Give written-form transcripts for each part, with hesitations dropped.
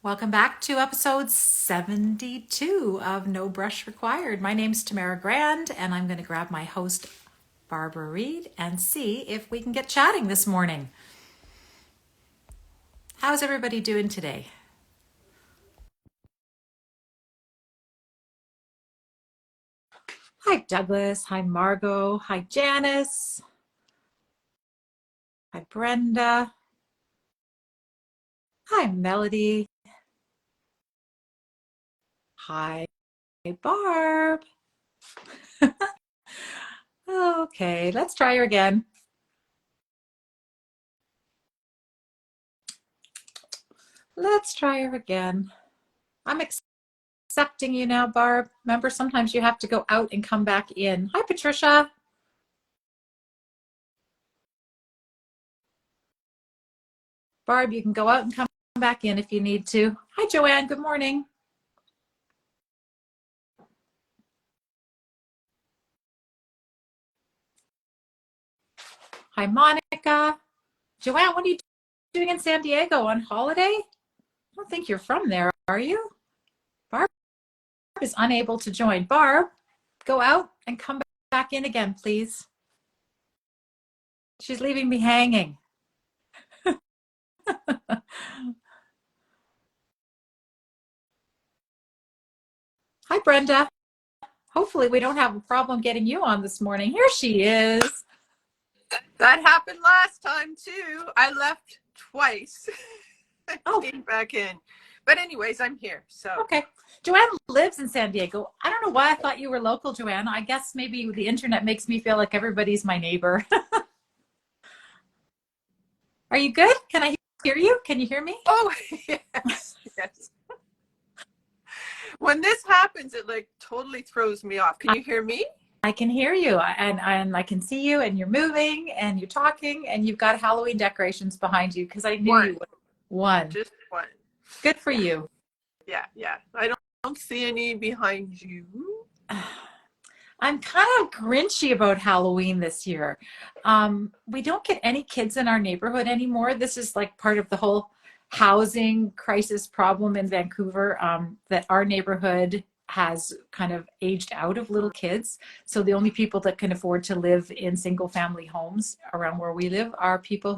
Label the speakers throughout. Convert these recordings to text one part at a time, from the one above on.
Speaker 1: Welcome back to episode 72 of No Brush Required. My name's Tamara Grand, and I'm going to grab my host, Barbara Reed, and see if we can get chatting this morning. How's everybody doing today? Hi, Douglas. Hi, Margot. Hi, Janice. Hi, Brenda. Hi, Melody. Hi, Barb. Okay, let's try her again. Let's try her again. I'm accepting you now, Barb. Remember, sometimes you have to go out and come back in. Hi, Patricia. Barb, you can go out and come back in if you need to. Hi, Joanne. Good morning. Hi, Monica. Joanne, what are you doing in San Diego on holiday? I don't think you're from there, are you? Barb is unable to join. Barb, go out and come back in again, please. She's leaving me hanging. Hi, Brenda. Hopefully we don't have a problem getting you on this morning. Here she is.
Speaker 2: That happened last time too. I left twice.
Speaker 1: Oh,
Speaker 2: Came back in. But anyways, I'm here. So
Speaker 1: okay. Joanne lives in San Diego. I don't know why I thought you were local, Joanne. I guess maybe the internet makes me feel like everybody's my neighbor. Are you good? Can I hear you? Can you hear me?
Speaker 2: oh yes, yes. When this happens, it like totally throws me off. Can you hear me?
Speaker 1: I can hear you, and I can see you, and you're moving, and you're talking, and you've got Halloween decorations behind you because I knew
Speaker 2: One.
Speaker 1: you would. One.
Speaker 2: Just one.
Speaker 1: Good for
Speaker 2: Yeah,
Speaker 1: you.
Speaker 2: yeah. I don't see any behind you.
Speaker 1: I'm kind of grinchy about Halloween this year. We don't get any kids in our neighborhood anymore. This is like part of the whole housing crisis problem in Vancouver, that our neighborhood has kind of aged out of little kids. So the only people that can afford to live in single family homes around where we live are people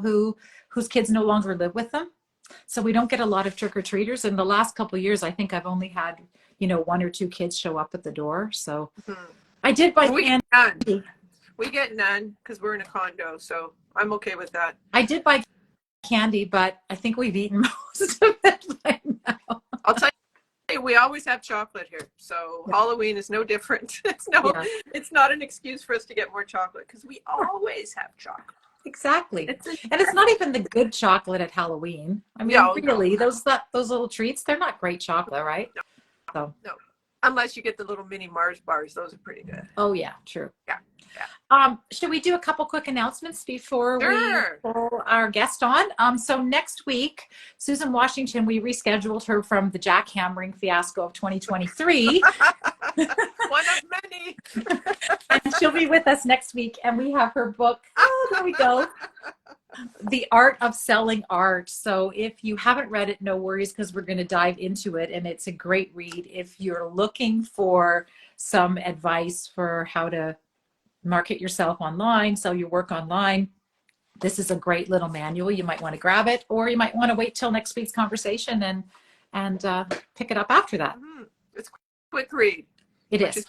Speaker 1: whose kids no longer live with them. So we don't get a lot of trick-or-treaters. In the last couple of years, I think I've only had, one or two kids show up at the door. So
Speaker 2: Mhm.
Speaker 1: I did buy
Speaker 2: We get none.
Speaker 1: candy.
Speaker 2: We get none because we're in a condo, so I'm okay with that.
Speaker 1: I did buy candy, but I think we've eaten most of it by now.
Speaker 2: I'll tell you, we always have chocolate here, so
Speaker 1: Yeah.
Speaker 2: Halloween is no different.
Speaker 1: Yeah.
Speaker 2: It's not an excuse for us to get more chocolate because we always have chocolate.
Speaker 1: Exactly.
Speaker 2: It's a,
Speaker 1: And it's not even the good chocolate at Halloween. I mean,
Speaker 2: no, no,
Speaker 1: really, those little treats, they're not great chocolate, right?
Speaker 2: no,
Speaker 1: So,
Speaker 2: no. Unless you get the little mini Mars bars, those are pretty good.
Speaker 1: oh yeah, true.
Speaker 2: Yeah, yeah.
Speaker 1: Should we do a couple quick announcements before we
Speaker 2: Sure.
Speaker 1: pull our guest on? So next week, Susan Washington, we rescheduled her from the jackhammering fiasco of 2023.
Speaker 2: One of many.
Speaker 1: And she'll be with us next week. And we have her book. Oh, there we go. The Art of Selling Art. So if you haven't read it, no worries, because we're going to dive into it. And it's a great read. If you're looking for some advice for how to market yourself online, sell your work online, this is a great little manual. You might want to grab it, or you might want to wait till next week's conversation and pick it up after that.
Speaker 2: It's a quick read.
Speaker 1: It is.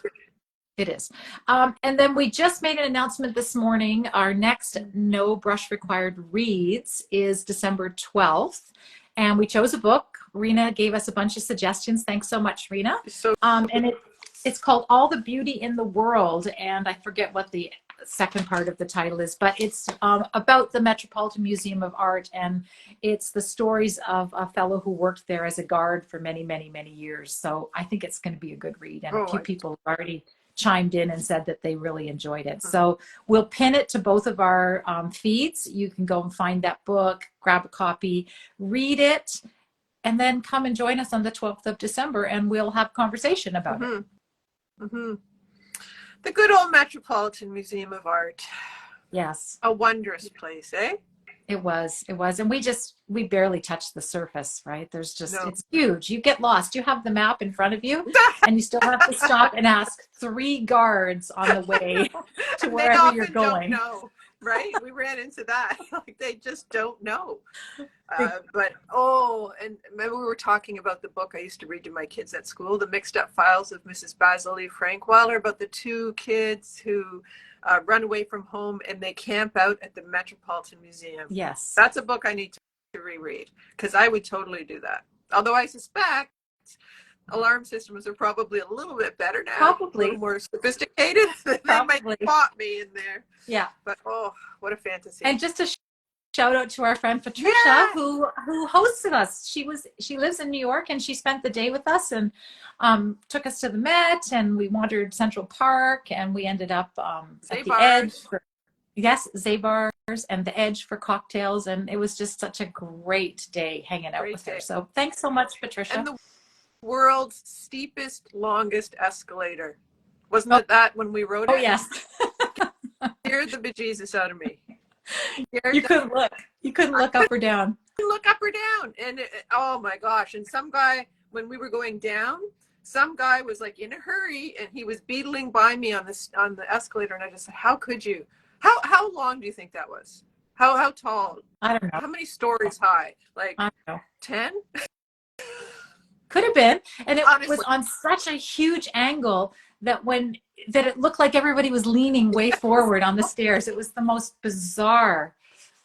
Speaker 1: It is. And then we just made an announcement this morning. Our next No Brush Required Reads is December 12th. And we chose a book. Rena gave us a bunch of suggestions. Thanks so much, Rena. And it's called All the Beauty in the World. And I forget what the second part of the title is, but it's about the Metropolitan Museum of Art. And it's the stories of a fellow who worked there as a guard for many, many, many years. So I think it's going to be a good read. And a few people have already chimed in and said that they really enjoyed it. So we'll pin it to both of our feeds. You can go and find that book, grab a copy, read it, and then come and join us on the 12th of December and we'll have conversation about it.
Speaker 2: The good old Metropolitan Museum of Art.
Speaker 1: Yes.
Speaker 2: A wondrous place, eh?
Speaker 1: It was. And we barely touched the surface, right?
Speaker 2: No.
Speaker 1: It's huge. You get lost. You have the map in front of you and you still have to stop and ask 3 guards on the way to
Speaker 2: And they
Speaker 1: wherever you're
Speaker 2: often don't
Speaker 1: going.
Speaker 2: know, right? We ran into that. Like they just don't know.
Speaker 1: They-
Speaker 2: And remember we were talking about the book I used to read to my kids at school, The Mixed Up Files of Mrs. Basil E. Frankweiler, about the 2 kids who run away from home and they camp out at the Metropolitan Museum.
Speaker 1: Yes.
Speaker 2: That's a book I need to reread because I would totally do that. Although I suspect alarm systems are probably a little bit better now.
Speaker 1: Probably.
Speaker 2: A little more sophisticated. They might spot me in there.
Speaker 1: Yeah.
Speaker 2: But oh, what a fantasy.
Speaker 1: And just a shout out to our friend Patricia, who hosted us. She lives in New York and she spent the day with us and took us to the Met, and we wandered Central Park, and we ended up at the Edge. Zabar's and the Edge for cocktails, and it was just such a great day hanging out with her. So thanks so much, Patricia.
Speaker 2: And the world's steepest, longest escalator. Wasn't it that when we rode it?
Speaker 1: Oh, yes.
Speaker 2: Scared the bejesus out of me.
Speaker 1: You couldn't look. You couldn't look up or down.
Speaker 2: Look up or down. And oh my gosh. And some guy, when we were going down, some guy was like in a hurry and he was beetling by me on the escalator. And I just said, how could you? How long do you think that was? How tall?
Speaker 1: I don't know.
Speaker 2: How many stories high? Like
Speaker 1: I don't know.
Speaker 2: 10?
Speaker 1: Could have been. And it
Speaker 2: Honestly.
Speaker 1: was on such a huge angle that it looked like everybody was leaning way forward on the stairs. It was the most bizarre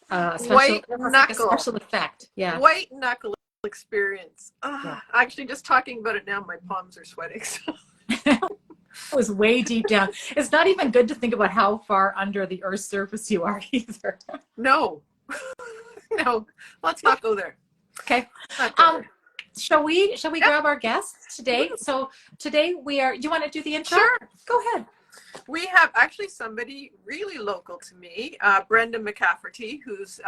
Speaker 1: special effect. Yeah.
Speaker 2: White knuckle experience. Actually, just talking about it now, my palms are sweating. So.
Speaker 1: It was way deep down. It's not even good to think about how far under the Earth's surface you are either.
Speaker 2: No. No. Let's not go there.
Speaker 1: Okay. Shall we grab our guests today? So today do you want to do the intro?
Speaker 2: Sure.
Speaker 1: Go ahead.
Speaker 2: We have actually somebody really local to me, Brenda McCafferty, who's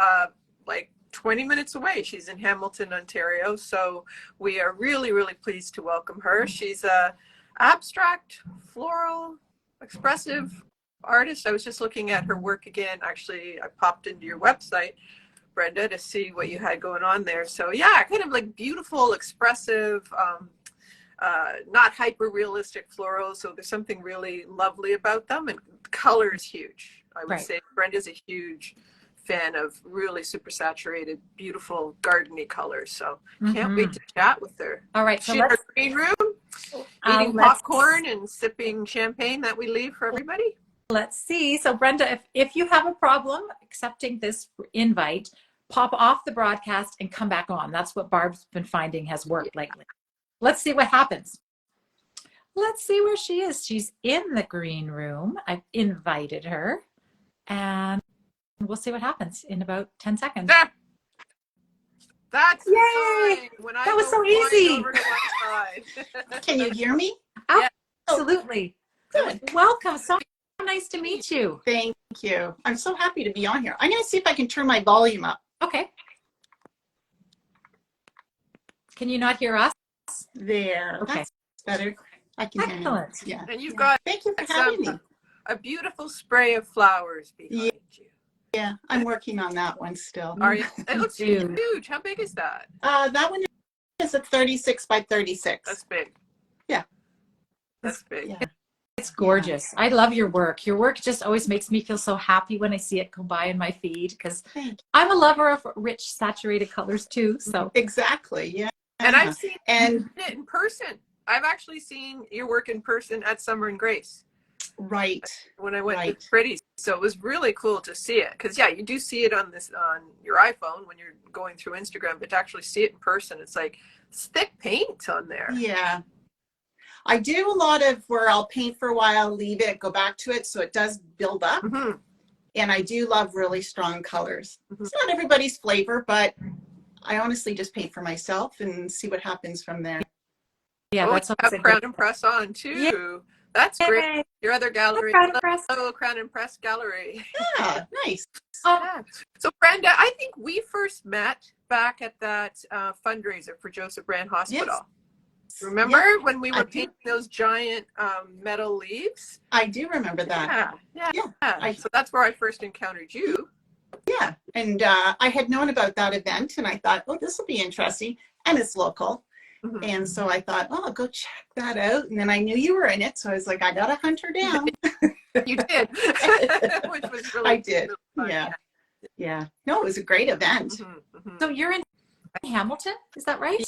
Speaker 2: like 20 minutes away. She's in Hamilton, Ontario. So we are really, really pleased to welcome her. She's a abstract, floral, expressive artist. I was just looking at her work again. Actually, I popped into your website, Brenda, to see what you had going on there. So yeah, kind of like beautiful, expressive, not hyper realistic florals. So there's something really lovely about them, and color is huge. I would say Brenda's a huge fan of really super saturated, beautiful gardeny colors. So can't wait to chat with her.
Speaker 1: All right. So
Speaker 2: she's in her green room, eating popcorn and sipping champagne that we leave for everybody.
Speaker 1: Let's see. So Brenda, if you have a problem accepting this invite, pop off the broadcast and come back on. That's what Barb's been finding has worked lately. Let's see what happens. Let's see where she is. She's in the green room. I've invited her, and we'll see what happens in about 10 seconds.
Speaker 2: There. That's
Speaker 1: Yay!
Speaker 2: the sign. When I
Speaker 1: that was so easy.
Speaker 2: Over to one side.
Speaker 3: Can you hear me?
Speaker 1: Absolutely.
Speaker 3: Good.
Speaker 1: Welcome. So nice to meet you.
Speaker 3: Thank you. I'm so happy to be on here. I'm going to see if I can turn my volume up.
Speaker 1: Okay. Can you not hear us?
Speaker 3: There.
Speaker 1: Okay.
Speaker 3: That's better. I can hear you.
Speaker 1: Excellent.
Speaker 3: Yeah.
Speaker 2: And you've got
Speaker 3: Thank you for having me.
Speaker 2: a beautiful spray of flowers behind you.
Speaker 3: Yeah, I'm working on that one still.
Speaker 2: Are you? It looks
Speaker 1: Dude.
Speaker 2: huge. How big is that?
Speaker 3: That one is a 36 by 36.
Speaker 2: That's big.
Speaker 3: Yeah.
Speaker 2: That's big.
Speaker 3: Yeah.
Speaker 1: It's gorgeous. I love your work. Your work just always makes me feel so happy when I see it go by in my feed, because
Speaker 3: Thank you.
Speaker 1: I'm a lover of rich, saturated colors too. So
Speaker 3: Exactly. Yeah.
Speaker 2: And I've seen
Speaker 3: And
Speaker 2: it in person. I've actually seen your work in person at Summer and Grace
Speaker 3: right.
Speaker 2: when I went to Pretty. So it was really cool to see it, because yeah, you do see it on your iPhone when you're going through Instagram, but to actually see it in person, it's like it's thick paint on there.
Speaker 3: Yeah. I do a lot of where I'll paint for a while, leave it, go back to it, so it does build up.
Speaker 2: Mm-hmm.
Speaker 3: And I do love really strong colors.
Speaker 2: Mm-hmm.
Speaker 3: It's not everybody's flavor, but I honestly just paint for myself and see what happens from there.
Speaker 1: yeah, that's
Speaker 2: you
Speaker 1: always
Speaker 2: have
Speaker 1: a
Speaker 2: Crown
Speaker 1: good.
Speaker 2: and Press on too.
Speaker 1: Yeah.
Speaker 2: That's great.
Speaker 1: Yay.
Speaker 2: Your other gallery,
Speaker 1: Crown and Press.
Speaker 2: Hello, Crown and Press Gallery.
Speaker 3: Yeah, nice.
Speaker 2: Yeah. So Brenda, I think we first met back at that fundraiser for Joseph Brand Hospital.
Speaker 3: Yes.
Speaker 2: Remember when we
Speaker 3: I
Speaker 2: were
Speaker 3: do.
Speaker 2: painting those giant metal leaves?
Speaker 3: I do remember that.
Speaker 2: Yeah.
Speaker 3: Yeah.
Speaker 2: So that's where I first encountered you.
Speaker 3: Yeah, and I had known about that event, and I thought, oh, this will be interesting, and it's local.
Speaker 2: Mhm.
Speaker 3: And so I thought, oh, I'll go check that out. And then I knew you were in it, so I was like, I gotta hunt her down.
Speaker 2: You did, which was really,
Speaker 3: I did.
Speaker 2: really fun.
Speaker 3: Yeah. Yeah. No, it was a great event.
Speaker 2: Mhm, mhm.
Speaker 1: So you're in Hamilton, is that right?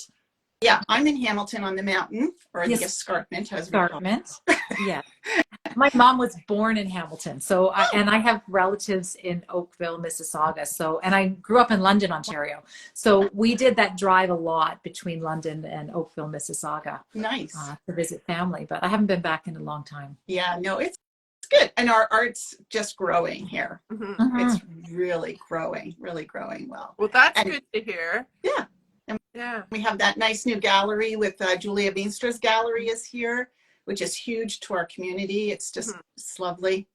Speaker 3: Yeah, I'm in Hamilton on the mountain, or the
Speaker 1: Yes.
Speaker 3: escarpment, as we call it.
Speaker 1: Escarpment. Yeah. My mom was born in Hamilton, so and I have relatives in Oakville, Mississauga. So, and I grew up in London, Ontario. So we did that drive a lot between London and Oakville, Mississauga,
Speaker 3: Nice.
Speaker 1: to visit family. But I haven't been back in a long time.
Speaker 3: Yeah, no, it's good. And our art's just growing here.
Speaker 2: Mhm.
Speaker 3: It's really growing well.
Speaker 2: Well, that's
Speaker 3: And-
Speaker 2: good to hear.
Speaker 3: Yeah.
Speaker 2: Yeah.
Speaker 3: We have that nice new gallery with Julia Veenstra's gallery is here, which is huge to our community. It's just it's lovely.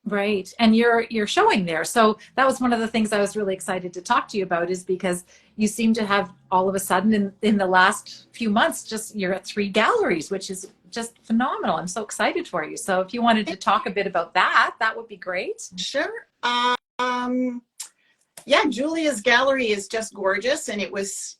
Speaker 1: Right. And you're showing there. So that was one of the things I was really excited to talk to you about, is because you seem to have all of a sudden in the last few months, just you're at 3 galleries, which is just phenomenal. I'm so excited for you. So if you wanted to talk a bit about that, that would be great.
Speaker 3: Sure. Yeah, Julia's gallery is just gorgeous, and it was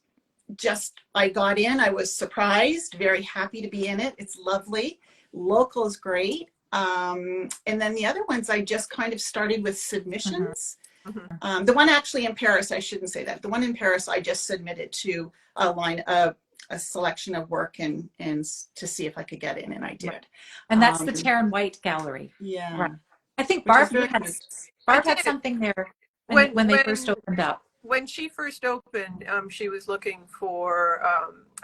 Speaker 3: just, I got in, I was surprised, very happy to be in it. It's lovely. Local is great. And then the other ones, I just kind of started with submissions.
Speaker 2: Mhm.
Speaker 3: The one actually in Paris, I shouldn't say that. The one in Paris, I just submitted to a selection of work and to see if I could get in, and I did.
Speaker 1: Right. And that's the Taren White Gallery.
Speaker 3: Yeah.
Speaker 1: Right. I think
Speaker 3: Which is
Speaker 1: Barb
Speaker 3: very
Speaker 1: had,
Speaker 3: cute.
Speaker 1: Barb
Speaker 2: I
Speaker 1: had
Speaker 2: did.
Speaker 1: something there when they first opened up.
Speaker 2: When she first opened, she was looking for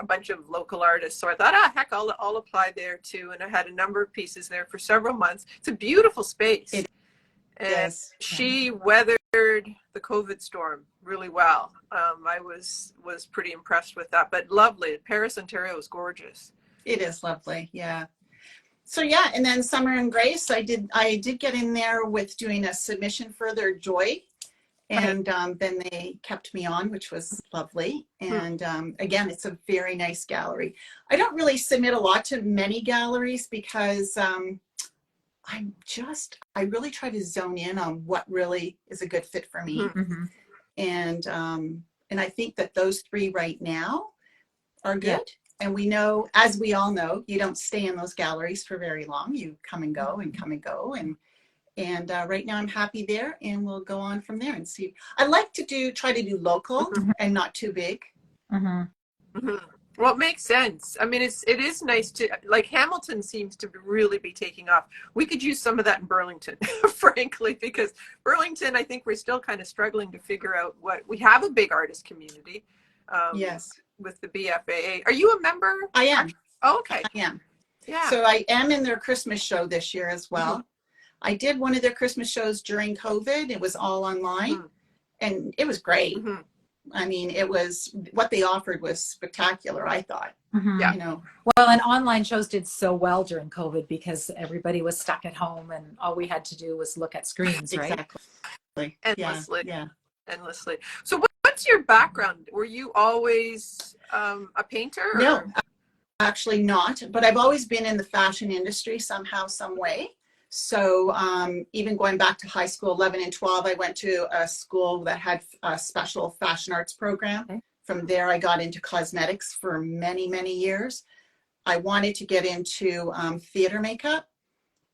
Speaker 2: a bunch of local artists. So I thought, heck, I'll apply there too. And I had a number of pieces there for several months. It's a beautiful space. And
Speaker 3: Yes.
Speaker 2: she weathered the COVID storm really well. I was pretty impressed with that. But lovely. Paris, Ontario is gorgeous.
Speaker 3: It is lovely. Yeah. So yeah, and then Summer and Grace, I did get in there with doing a submission for their Joy. And then they kept me on, which was lovely. And again, it's a very nice gallery. I don't really submit a lot to many galleries because I really try to zone in on what really is a good fit for me.
Speaker 1: Mm-hmm.
Speaker 3: And I think that those 3 right now are good.
Speaker 1: Yeah.
Speaker 3: And we know, as we all know, you don't stay in those galleries for very long. You come and go and come and go. And right now I'm happy there, and we'll go on from there and see. I like to try to do local and not too big.
Speaker 1: Mm-hmm.
Speaker 2: Well, it makes sense. I mean, it is nice to, like, Hamilton seems to really be taking off. We could use some of that in Burlington, frankly, because Burlington, I think we're still kind of struggling to figure out we have a big artist community.
Speaker 3: Yes.
Speaker 2: With the BFAA. Are you a member?
Speaker 3: I am.
Speaker 2: Oh, okay.
Speaker 3: I am.
Speaker 2: Yeah.
Speaker 3: So I am in their Christmas show this year as well. I did one of their Christmas shows during COVID. It was all online, and it was great. I mean, what they offered was spectacular, I thought.
Speaker 2: Yeah.
Speaker 3: You know.
Speaker 1: Well, and online shows did so well during COVID because everybody was stuck at home and all we had to do was look at screens, right?
Speaker 3: Exactly.
Speaker 2: Endlessly.
Speaker 3: Yeah.
Speaker 2: Endlessly. So what's your background? Were you always a painter? Or?
Speaker 3: No, actually not. But I've always been in the fashion industry somehow, some way. So even going back to high school, 11 and 12, I went to a school that had a special fashion arts program.
Speaker 1: Okay.
Speaker 3: From there, I got into cosmetics for many, many years. I wanted to get into theater makeup,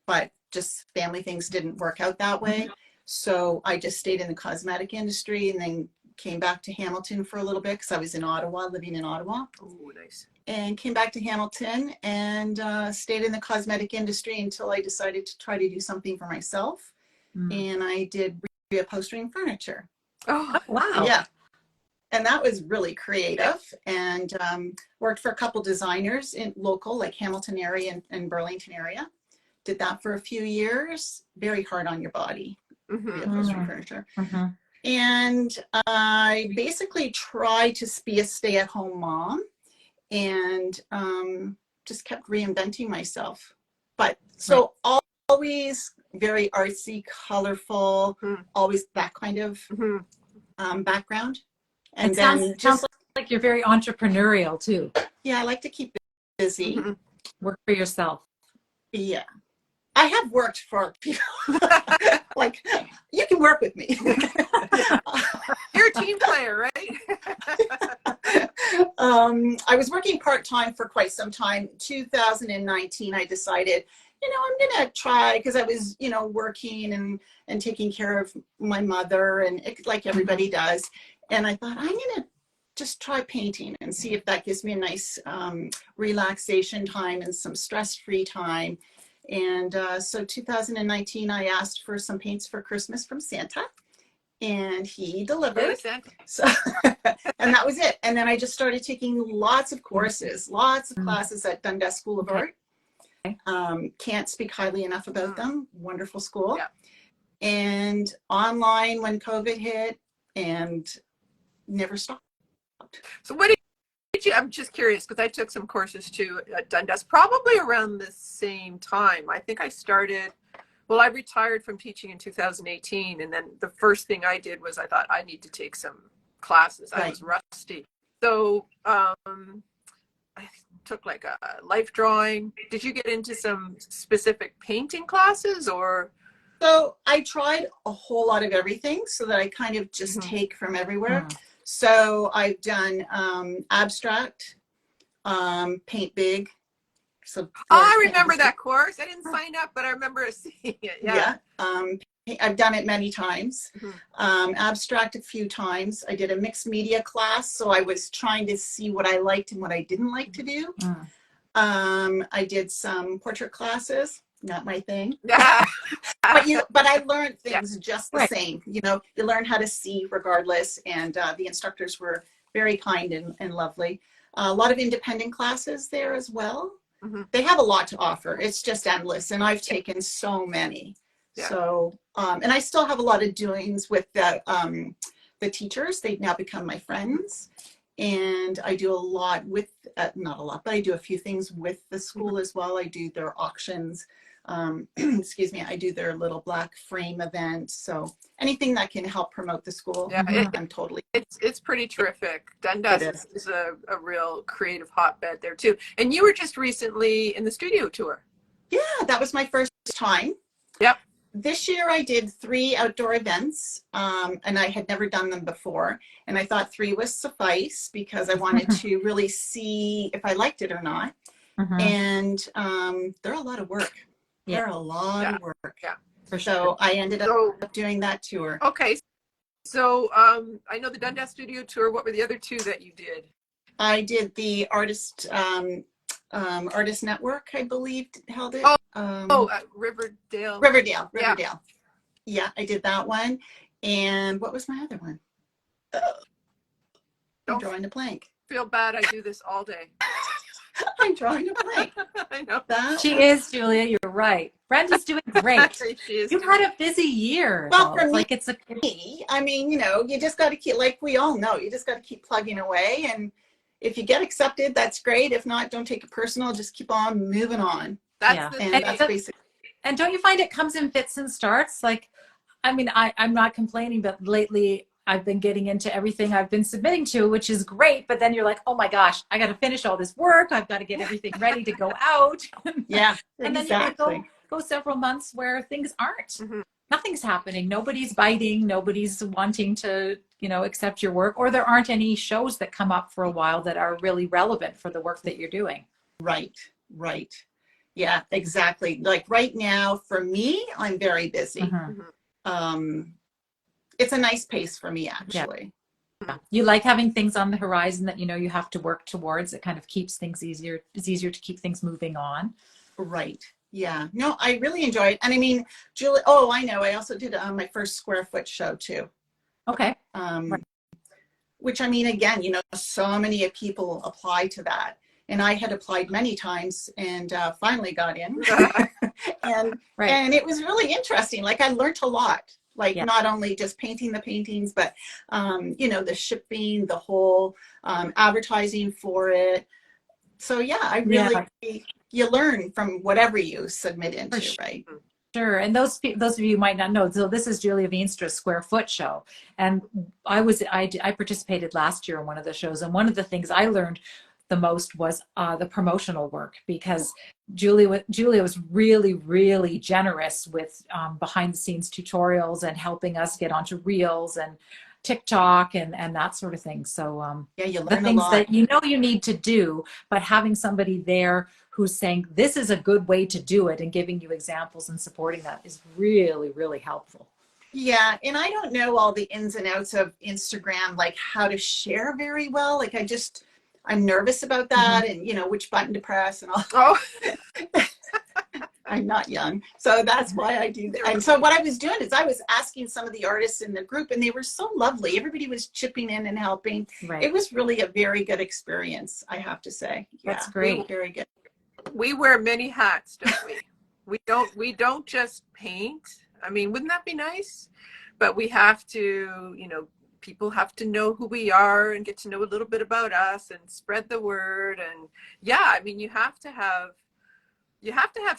Speaker 3: but just family things didn't work out that way. So I just stayed in the cosmetic industry and then came back to Hamilton for a little bit because I was in Ottawa, living in Ottawa.
Speaker 2: Oh, nice.
Speaker 3: And came back to Hamilton and stayed in the cosmetic industry until I decided to try to do something for myself. And I did reupholstering furniture.
Speaker 2: Oh,
Speaker 1: wow.
Speaker 3: Yeah. And that was really creative, and worked for a couple designers in local, like Hamilton area and Burlington area. Did that for a few years. Very hard on your body, reupholstering furniture. And I basically tried to be a stay-at-home mom, and just kept reinventing myself. But so always very artsy, colorful, always that kind of background. And
Speaker 1: it
Speaker 3: then
Speaker 1: sounds like you're very entrepreneurial too.
Speaker 3: Yeah, I like to keep busy.
Speaker 1: Work for yourself.
Speaker 3: Yeah. I have worked for people. Like, you can work with me.
Speaker 2: You're a team player, right?
Speaker 3: I was working part-time for quite some time. 2019, I decided, I'm going to try, because I was, working and taking care of my mother, and like everybody does. And I thought, I'm going to just try painting and see if that gives me a nice relaxation time and some stress-free time. And so 2019, I asked for some paints for Christmas from Santa, and he delivered. So, and that was it. And then I just started taking lots of courses, lots of classes at Dundas School of Art. Can't speak highly enough about them. Wonderful school.
Speaker 2: Yeah.
Speaker 3: And online when COVID hit, and never stopped.
Speaker 2: So what did you, I'm just curious, because I took some courses too at Dundas, probably around the same time. I think I started, well, I retired from teaching in 2018. And then the first thing I did was I thought I need to take some classes. I was rusty. So I took like a life drawing. Did you get into some specific painting classes, or?
Speaker 3: So I tried a whole lot of everything, so that I kind of just take from everywhere. So I've done abstract, paint big. So
Speaker 2: I remember that course. I didn't sign up, but I remember seeing it. Yeah.
Speaker 3: I've done it many times. Abstract a few times. I did a mixed media class, so I was trying to see what I liked and what I didn't like to do. I did some portrait classes. Not my thing. But I learned things just the same. You learn how to see regardless, and the instructors were very kind and lovely. A lot of independent classes there as well. They have a lot to offer. It's just endless, and I've taken so many. So, and I still have a lot of doings with the teachers. They've now become my friends. And I do a lot with, not a lot, but I do a few things with the school as well. I do their auctions. Excuse me, I do their little black frame event. So anything that can help promote the school, I'm totally.
Speaker 2: It's pretty terrific. Dundas is a real creative hotbed there too. And you were just recently in the studio tour.
Speaker 3: Yeah, that was my first time.
Speaker 2: Yep.
Speaker 3: This year I did 3 outdoor events, and I had never done them before. And I thought 3 was suffice, because I wanted to really see if I liked it or not. And they're a lot of work. They're a lot of work.
Speaker 2: Yeah.
Speaker 3: So I ended up doing that tour.
Speaker 2: Okay. So I know the Dundas Studio Tour. What were the other 2 that you did?
Speaker 3: I did the Artist Network, I believe, held it.
Speaker 2: Riverdale.
Speaker 3: Riverdale. Yeah, I did that one. And what was my other one? I'm drawing a blank.
Speaker 2: Feel bad. I do this all day.
Speaker 3: I'm drawing a blank.
Speaker 2: I know.
Speaker 1: She is, Julia. You're right. Brenda's doing great. You've had a busy year.
Speaker 3: Well, for
Speaker 1: me,
Speaker 3: I mean, you just got to keep, like we all know, you just got to keep plugging away. And if you get accepted, that's great. If not, don't take it personal. Just keep on moving on. That's basic.
Speaker 1: And don't you find it comes in fits and starts? Like, I mean, I'm not complaining, but lately I've been getting into everything I've been submitting to, which is great. But then you're like, oh my gosh, I got to finish all this work. I've got to get everything ready to go out.
Speaker 3: Yeah,
Speaker 1: and then you go several months where things aren't. Nothing's happening. Nobody's biting. Nobody's wanting to, accept your work, or there aren't any shows that come up for a while that are really relevant for the work that you're doing.
Speaker 3: Right. Yeah, exactly. Like right now, for me, I'm very busy. It's a nice pace for me, actually.
Speaker 1: Yeah. You like having things on the horizon that you have to work towards. It kind of keeps things easier. It's easier to keep things moving on.
Speaker 3: Right. Yeah. No, I really enjoy it. And I mean, Julie, I know. I also did my first square foot show too.
Speaker 1: Okay.
Speaker 3: Which, I mean, again, so many people apply to that. And I had applied many times and finally got in. and it was really interesting. Like, I learned a lot. Like, not only just painting the paintings, but, the shipping, the whole advertising for it. So, yeah, I really, you learn from whatever you submit into, right?
Speaker 1: Sure. And those of you who might not know, so this is Julia Veenstra's Square Foot Show. And I participated last year in one of the shows. And one of the things I learned the most was the promotional work, because Julia was really, really generous with behind the scenes tutorials and helping us get onto Reels and TikTok and that sort of thing. So
Speaker 3: Yeah, you
Speaker 1: the
Speaker 3: learn a
Speaker 1: things
Speaker 3: lot.
Speaker 1: that you know you need to do, but having somebody there who's saying this is a good way to do it and giving you examples and supporting that is really, really helpful.
Speaker 3: Yeah, and I don't know all the ins and outs of Instagram, like how to share very well. Like I'm nervous about that,
Speaker 1: Mhm.
Speaker 3: and which button to press and all.
Speaker 2: Oh,
Speaker 3: I'm not young, so that's why I do that. And so what I was doing is I was asking some of the artists in the group, and they were so lovely. Everybody was chipping in and helping.
Speaker 1: Right.
Speaker 3: It was really a very good experience, I have to say.
Speaker 1: That's
Speaker 3: Yeah,
Speaker 1: great.
Speaker 3: very good.
Speaker 2: we wear many hats, don't we? We don't just paint. I mean, wouldn't that be nice? But we have to, people have to know who we are and get to know a little bit about us and spread the word. And yeah, I mean, you have to have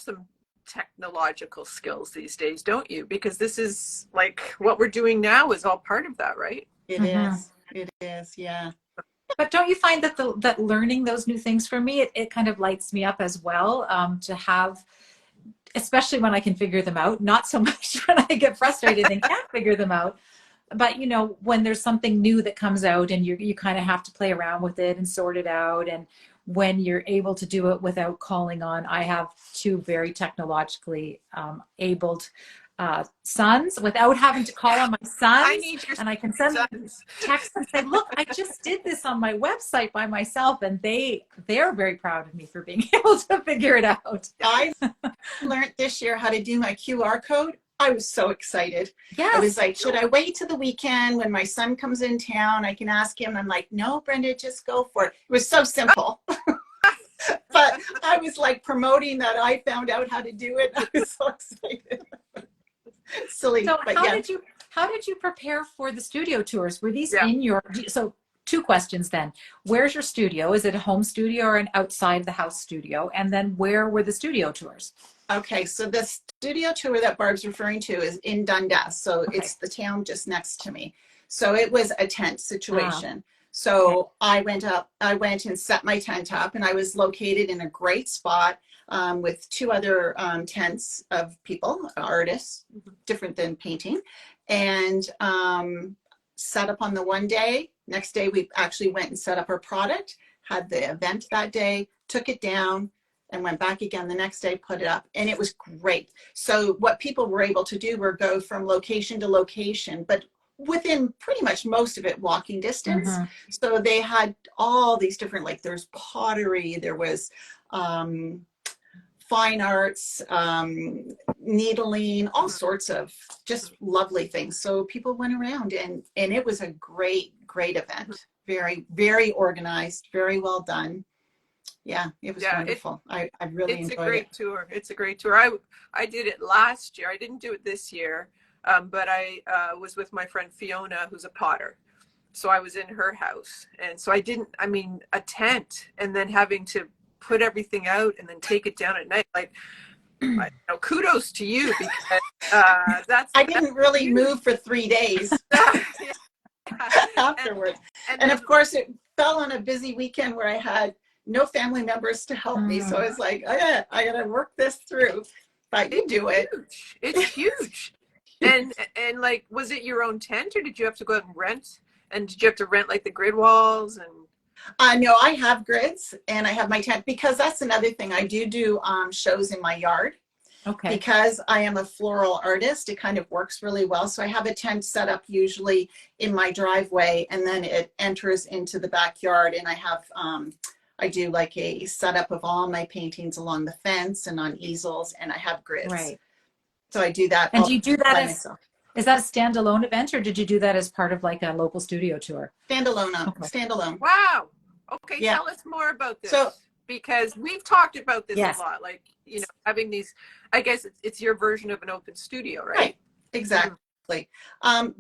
Speaker 2: some technological skills these days, don't you? Because this is like what we're doing now is all part of that, right?
Speaker 3: It
Speaker 1: Mhm.
Speaker 3: is. It is. Yeah.
Speaker 1: But don't you find that that learning those new things for me, it kind of lights me up as well, to have, especially when I can figure them out, not so much when I get frustrated and can't figure them out. But when there's something new that comes out and you kind of have to play around with it and sort it out, and when you're able to do it without calling on, I have two very technologically abled sons, without having to call on my
Speaker 2: I
Speaker 1: sons,
Speaker 2: need your
Speaker 1: and I can send them
Speaker 2: sons.
Speaker 1: text and say, look, I just did this on my website by myself, and they're very proud of me for being able to figure it out.
Speaker 3: I learned this year how to do my QR code. I was so excited. I was
Speaker 1: Yes.
Speaker 3: like, should I wait till the weekend when my son comes in town? I can ask him. I'm like, no, Brenda, just go for it. It was so simple. But I was like promoting that I found out how to do it. I was so excited. Silly,
Speaker 1: So
Speaker 3: but
Speaker 1: how
Speaker 3: yeah.
Speaker 1: did you prepare for the studio tours? Were these
Speaker 2: Yeah.
Speaker 1: in your, so two questions then. Where's your studio? Is it a home studio or an outside the house studio? And then where were the studio tours?
Speaker 3: Okay, so the studio tour that Barb's referring to is in Dundas. So
Speaker 1: Okay.
Speaker 3: it's the town just next to me. So it was a tent situation. So
Speaker 1: Okay.
Speaker 3: I went and set my tent up, and I was located in a great spot with two other tents of people, artists, different than painting, and set up on the one day. Next day, we actually went and set up our product, had the event that day, took it down, and went back again the next day, put it up, and it was great. So what people were able to do were go from location to location, but within pretty much most of it walking distance.
Speaker 1: Mhm.
Speaker 3: So they had all these different, like there's pottery, there was fine arts, needling, all sorts of just lovely things. So people went around, and it was a great event. Very, very organized, very well done. Yeah, it was
Speaker 2: Yeah,
Speaker 3: wonderful. I really
Speaker 2: it's a
Speaker 3: enjoyed it.
Speaker 2: great tour. It's a great tour. I did it last year. I didn't do it this year, but I was with my friend Fiona, who's a potter. So I was in her house, and so I mean, a tent, and then having to put everything out and then take it down at night. Like, kudos to you, because that's
Speaker 3: I didn't really
Speaker 2: huge.
Speaker 3: move for 3 days
Speaker 2: Yeah.
Speaker 3: afterwards.
Speaker 2: And
Speaker 3: And
Speaker 2: then,
Speaker 3: of course, it fell on a busy weekend where I had no family members to help me. So I was like, I gotta work this through. But you
Speaker 2: it's
Speaker 3: do it.
Speaker 2: huge. It's huge. And like, was it your own tent, or did you have to go out and rent? And did you have to rent like the grid walls and?
Speaker 3: No, I have grids, and I have my tent, because that's another thing. I do shows in my yard.
Speaker 1: Okay.
Speaker 3: Because I am a floral artist, it kind of works really well. So I have a tent set up usually in my driveway, and then it enters into the backyard, and I have I do like a setup of all my paintings along the fence and on easels, and I have grids.
Speaker 1: Right.
Speaker 3: So I do that
Speaker 1: And do
Speaker 3: all
Speaker 1: you do that
Speaker 3: by
Speaker 1: as,
Speaker 3: myself.
Speaker 1: is that a standalone event, or did you do that as part of like a local studio tour?
Speaker 3: Standalone.
Speaker 1: Okay.
Speaker 3: Standalone.
Speaker 2: Wow. Okay,
Speaker 3: Yeah.
Speaker 2: tell us more about this.
Speaker 3: So
Speaker 2: because we've talked about this
Speaker 1: Yes.
Speaker 2: a lot. Like, having these, I guess it's your version of an open studio, right?
Speaker 3: Right. Exactly.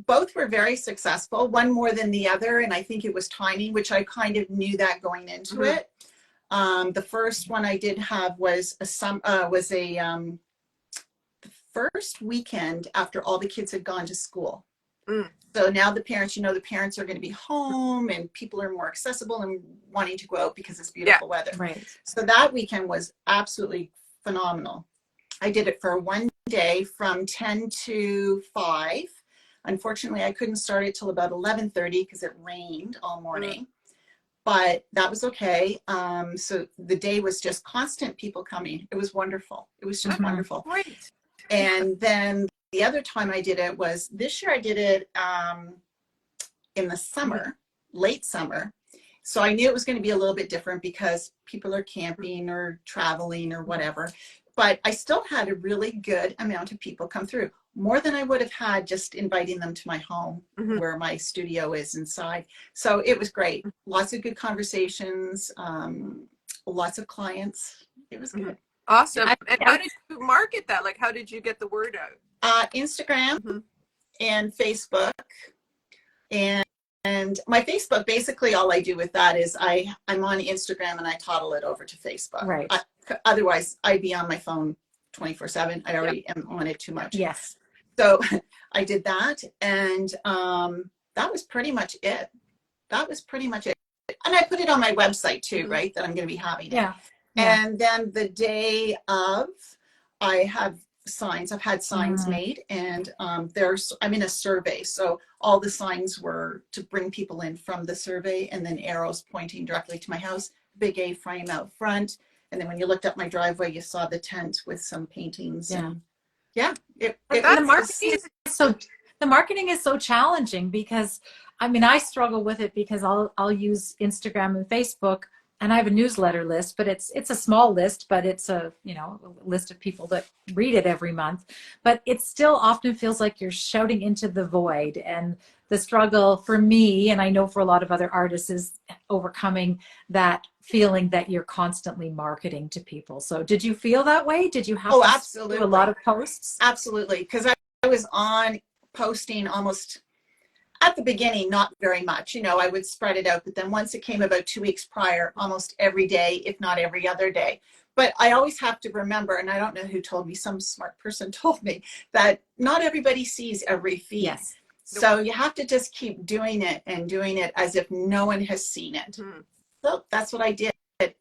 Speaker 3: Both were very successful, one more than the other, and I think it was timing, which I kind of knew that going into it. The first one I did have was the first weekend after all the kids had gone to school. So now the parents, the parents are going to be home and people are more accessible and wanting to go out because it's beautiful weather.
Speaker 1: Right.
Speaker 3: So that weekend was absolutely phenomenal. I did it for one day from 10 to 5. Unfortunately, I couldn't start it till about 11:30 because it rained all morning. But that was okay. So the day was just constant people coming. It was wonderful. It was just wonderful.
Speaker 2: Great.
Speaker 3: And then the other time I did it was this year. I did it in the summer, late summer. So I knew it was going to be a little bit different because people are camping or traveling or whatever. But I still had a really good amount of people come through, more than I would have had just inviting them to my home where my studio is inside. So it was great. Lots of good conversations, lots of clients. It was good.
Speaker 2: Awesome. And how did you market that? Like, how did you get the word out?
Speaker 3: Instagram and Facebook. And my Facebook, basically all I do with that is I'm on Instagram and I toddle it over to Facebook.
Speaker 1: Right.
Speaker 3: Otherwise, I'd be on my phone 24/7. I already am on it too much.
Speaker 1: Yes.
Speaker 3: So I did that, and that was pretty much it. And I put it on my website too, right? That I'm going to be having it.
Speaker 1: Yeah.
Speaker 3: And then the day of, I've had signs made, and I'm in a survey. So all the signs were to bring people in from the survey, and then arrows pointing directly to my house, big A frame out front. And then when you looked up my driveway, you saw the tent with some paintings.
Speaker 1: Yeah.
Speaker 3: And
Speaker 1: the marketing is so challenging because I struggle with it because I'll use Instagram and Facebook, and I have a newsletter list, but it's a small list, but it's a list of people that read it every month. But it still often feels like you're shouting into the void. And the struggle for me, and I know for a lot of other artists, is overcoming that feeling that you're constantly marketing to people. So did you feel that way? Did you have to
Speaker 3: absolutely.
Speaker 1: do a lot of posts?
Speaker 3: Absolutely. Because I was on posting almost at the beginning, not very much. I would spread it out. But then once it came about 2 weeks prior, almost every day, if not every other day. But I always have to remember, and I don't know who told me, some smart person told me, that not everybody sees every feed.
Speaker 1: Yes.
Speaker 3: So you have to just keep doing it and doing it as if no one has seen it. So that's what I did.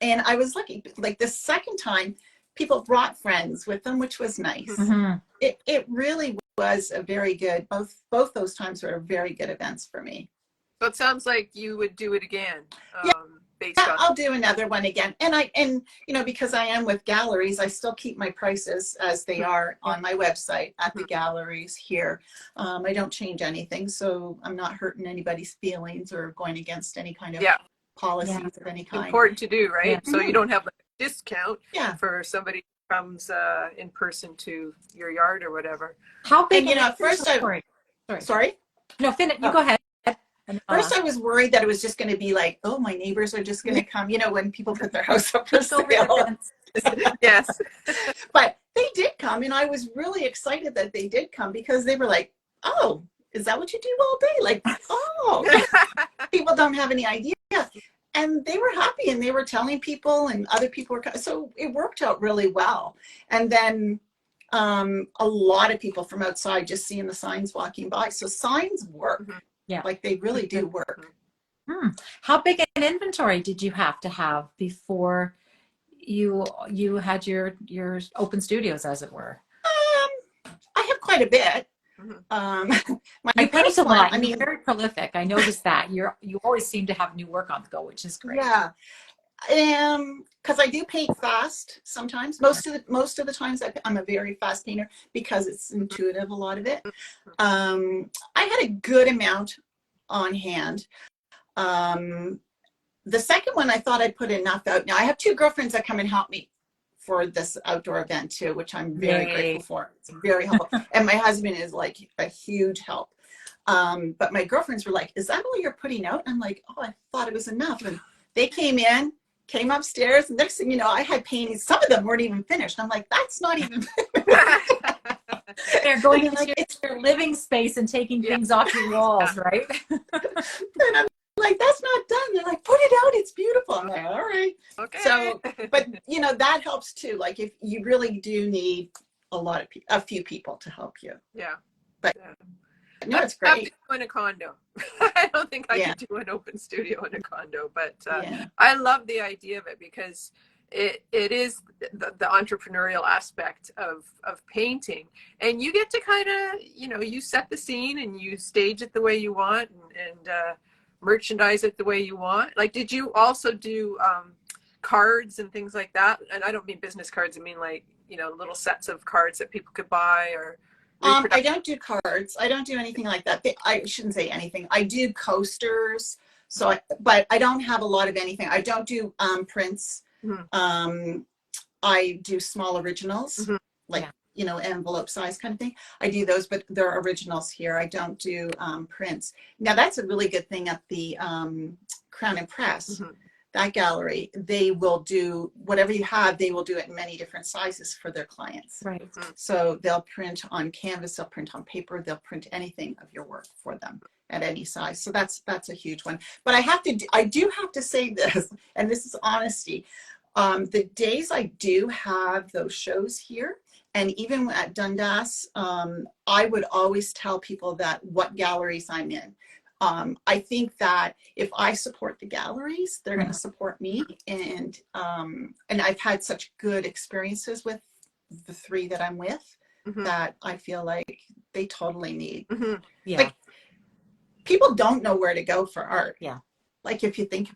Speaker 3: And I was lucky. Like the second time, people brought friends with them, which was nice. It really was a very good, both those times were very good events for me.
Speaker 2: So it sounds like you would do it again.
Speaker 3: I'll do another one again. And because I am with galleries, I still keep my prices as they are on my website at the galleries here. I don't change anything, so I'm not hurting anybody's feelings or going against any kind of policies of any kind.
Speaker 2: Important to do, right? So you don't have like a discount for somebody who comes in person to your yard or whatever.
Speaker 1: How big?
Speaker 3: And at first sorry.
Speaker 1: No, finish. You go ahead.
Speaker 3: First, I was worried that it was just going to be like, oh, my neighbors are just going to come, when people put their house up for sale.
Speaker 2: Yes.
Speaker 3: But they did come, and I was really excited that they did come because they were like, oh, is that what you do all day? Like, oh, people don't have any idea. And they were happy, and they were telling people, and other people were coming. So it worked out really well. And then a lot of people from outside just seeing the signs walking by. So signs work.
Speaker 1: Yeah.
Speaker 3: Like they really do work.
Speaker 1: How big an inventory did you have to have before you had your open studios, as it were?
Speaker 3: I have quite a bit.
Speaker 1: You paint a lot. You're very prolific. I noticed that. You always seem to have new work on the go, which is great.
Speaker 3: Yeah. Because I do paint fast sometimes. Most of the times I'm a very fast painter because it's intuitive, a lot of it. I had a good amount on hand. The second one, I thought I'd put enough out. Now I have 2 girlfriends that come and help me for this outdoor event too, which I'm very grateful for. It's very helpful. And my husband is like a huge help. But my girlfriends were like, is that all you're putting out? I'm like, oh, I thought it was enough. And they came upstairs, and next thing you know, I had paintings. Some of them weren't even finished. I'm like, that's not even finished.
Speaker 1: They're going into your living space and taking things off your walls, right?
Speaker 3: And I'm like, that's not done. They're like, put it out. It's beautiful. I'm like, all right.
Speaker 2: Okay.
Speaker 3: So, but that helps too. Like if you really do need a few people to help you.
Speaker 2: Yeah.
Speaker 3: But No, it's
Speaker 2: I have to
Speaker 3: great.
Speaker 2: do in a condo. I don't think I
Speaker 3: Yeah.
Speaker 2: could do an open studio in a condo, but
Speaker 3: Yeah.
Speaker 2: I love the idea of it because it is the entrepreneurial aspect of painting, and you get to kind of, you set the scene and you stage it the way you want, and merchandise it the way you want. Like, did you also do cards and things like that? And I don't mean business cards. I mean, like, little sets of cards that people could buy, or
Speaker 3: I don't do cards. I don't do anything like that. I shouldn't say anything. I do coasters. But I don't have a lot of anything. I don't do prints.
Speaker 2: Mhm.
Speaker 3: I do small originals,
Speaker 2: Mhm.
Speaker 3: like, envelope size kind of thing. I do those, but they're originals here. I don't do prints. Now, that's a really good thing at the Crown and Press.
Speaker 2: Mhm.
Speaker 3: That gallery, they will do whatever you have, they will do it in many different sizes for their clients.
Speaker 1: Right.
Speaker 3: So they'll print on canvas, they'll print on paper, they'll print anything of your work for them at any size. So that's a huge one. But I do have to say this, and this is honesty. The days I do have those shows here, and even at Dundas, I would always tell people that what galleries I'm in. I think that if I support the galleries, they're going to support me, and I've had such good experiences with the three that I'm with that I feel like they totally need.
Speaker 1: Yeah.
Speaker 3: Like, people don't know where to go for art.
Speaker 1: Yeah.
Speaker 3: Like, if you think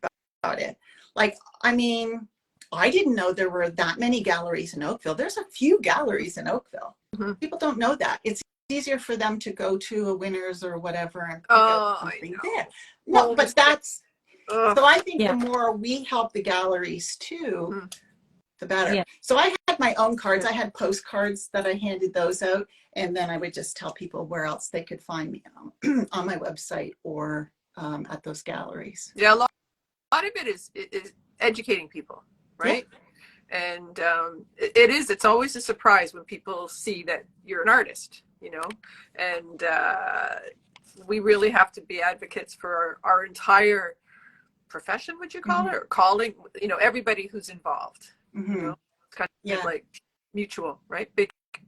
Speaker 3: about it, like, I mean, I didn't know there were that many galleries in Oakville. There's a few galleries in Oakville. People don't know that. It's easier for them to go to a Winners or whatever and pick out something there. No, but that's, so I think the more we help the galleries too, the better.
Speaker 1: Yeah.
Speaker 3: So I had my own cards. I had postcards that I handed those out, and then I would just tell people where else they could find me on my website or at those galleries.
Speaker 2: Yeah, a lot of it is educating people, right?
Speaker 3: Yeah.
Speaker 2: And it's always a surprise when people see that you're an artist, and we really have to be advocates for our entire profession, would you call it, or calling, everybody who's involved. It's kind of like mutual, right?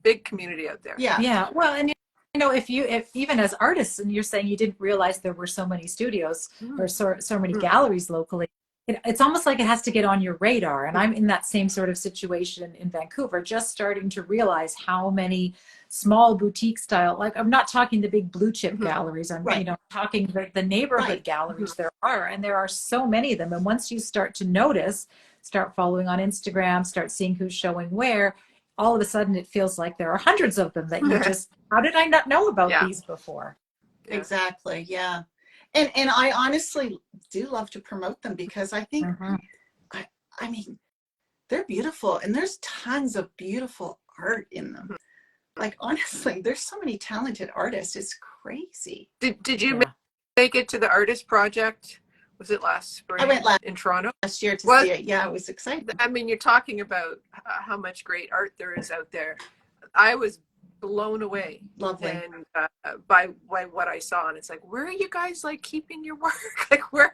Speaker 2: Big community out there.
Speaker 1: Yeah. Well, and if even as artists, and you're saying you didn't realize there were so many studios or so many galleries locally, it's almost like it has to get on your radar. And I'm in that same sort of situation in Vancouver, just starting to realize how many small boutique style, like, I'm not talking the big blue chip galleries, I'm talking the neighborhood galleries there are, and there are so many of them. And once you start to notice, start following on Instagram, start seeing who's showing where, all of a sudden it feels like there are hundreds of them that you just, how did I not know about these before?
Speaker 3: Exactly. Yeah. And I honestly do love to promote them because I think, I mean, they're beautiful, and there's tons of beautiful art in them. Like, honestly, there's so many talented artists. It's crazy.
Speaker 2: Did you make it to the artist project? Was it last spring?
Speaker 3: I went
Speaker 2: in Toronto
Speaker 3: last year to see it. Yeah, it was exciting.
Speaker 2: I mean, you're talking about how much great art there is out there. I was blown away.
Speaker 3: Lovely.
Speaker 2: And by what I saw, and it's like, where are you guys like keeping your work? Like, where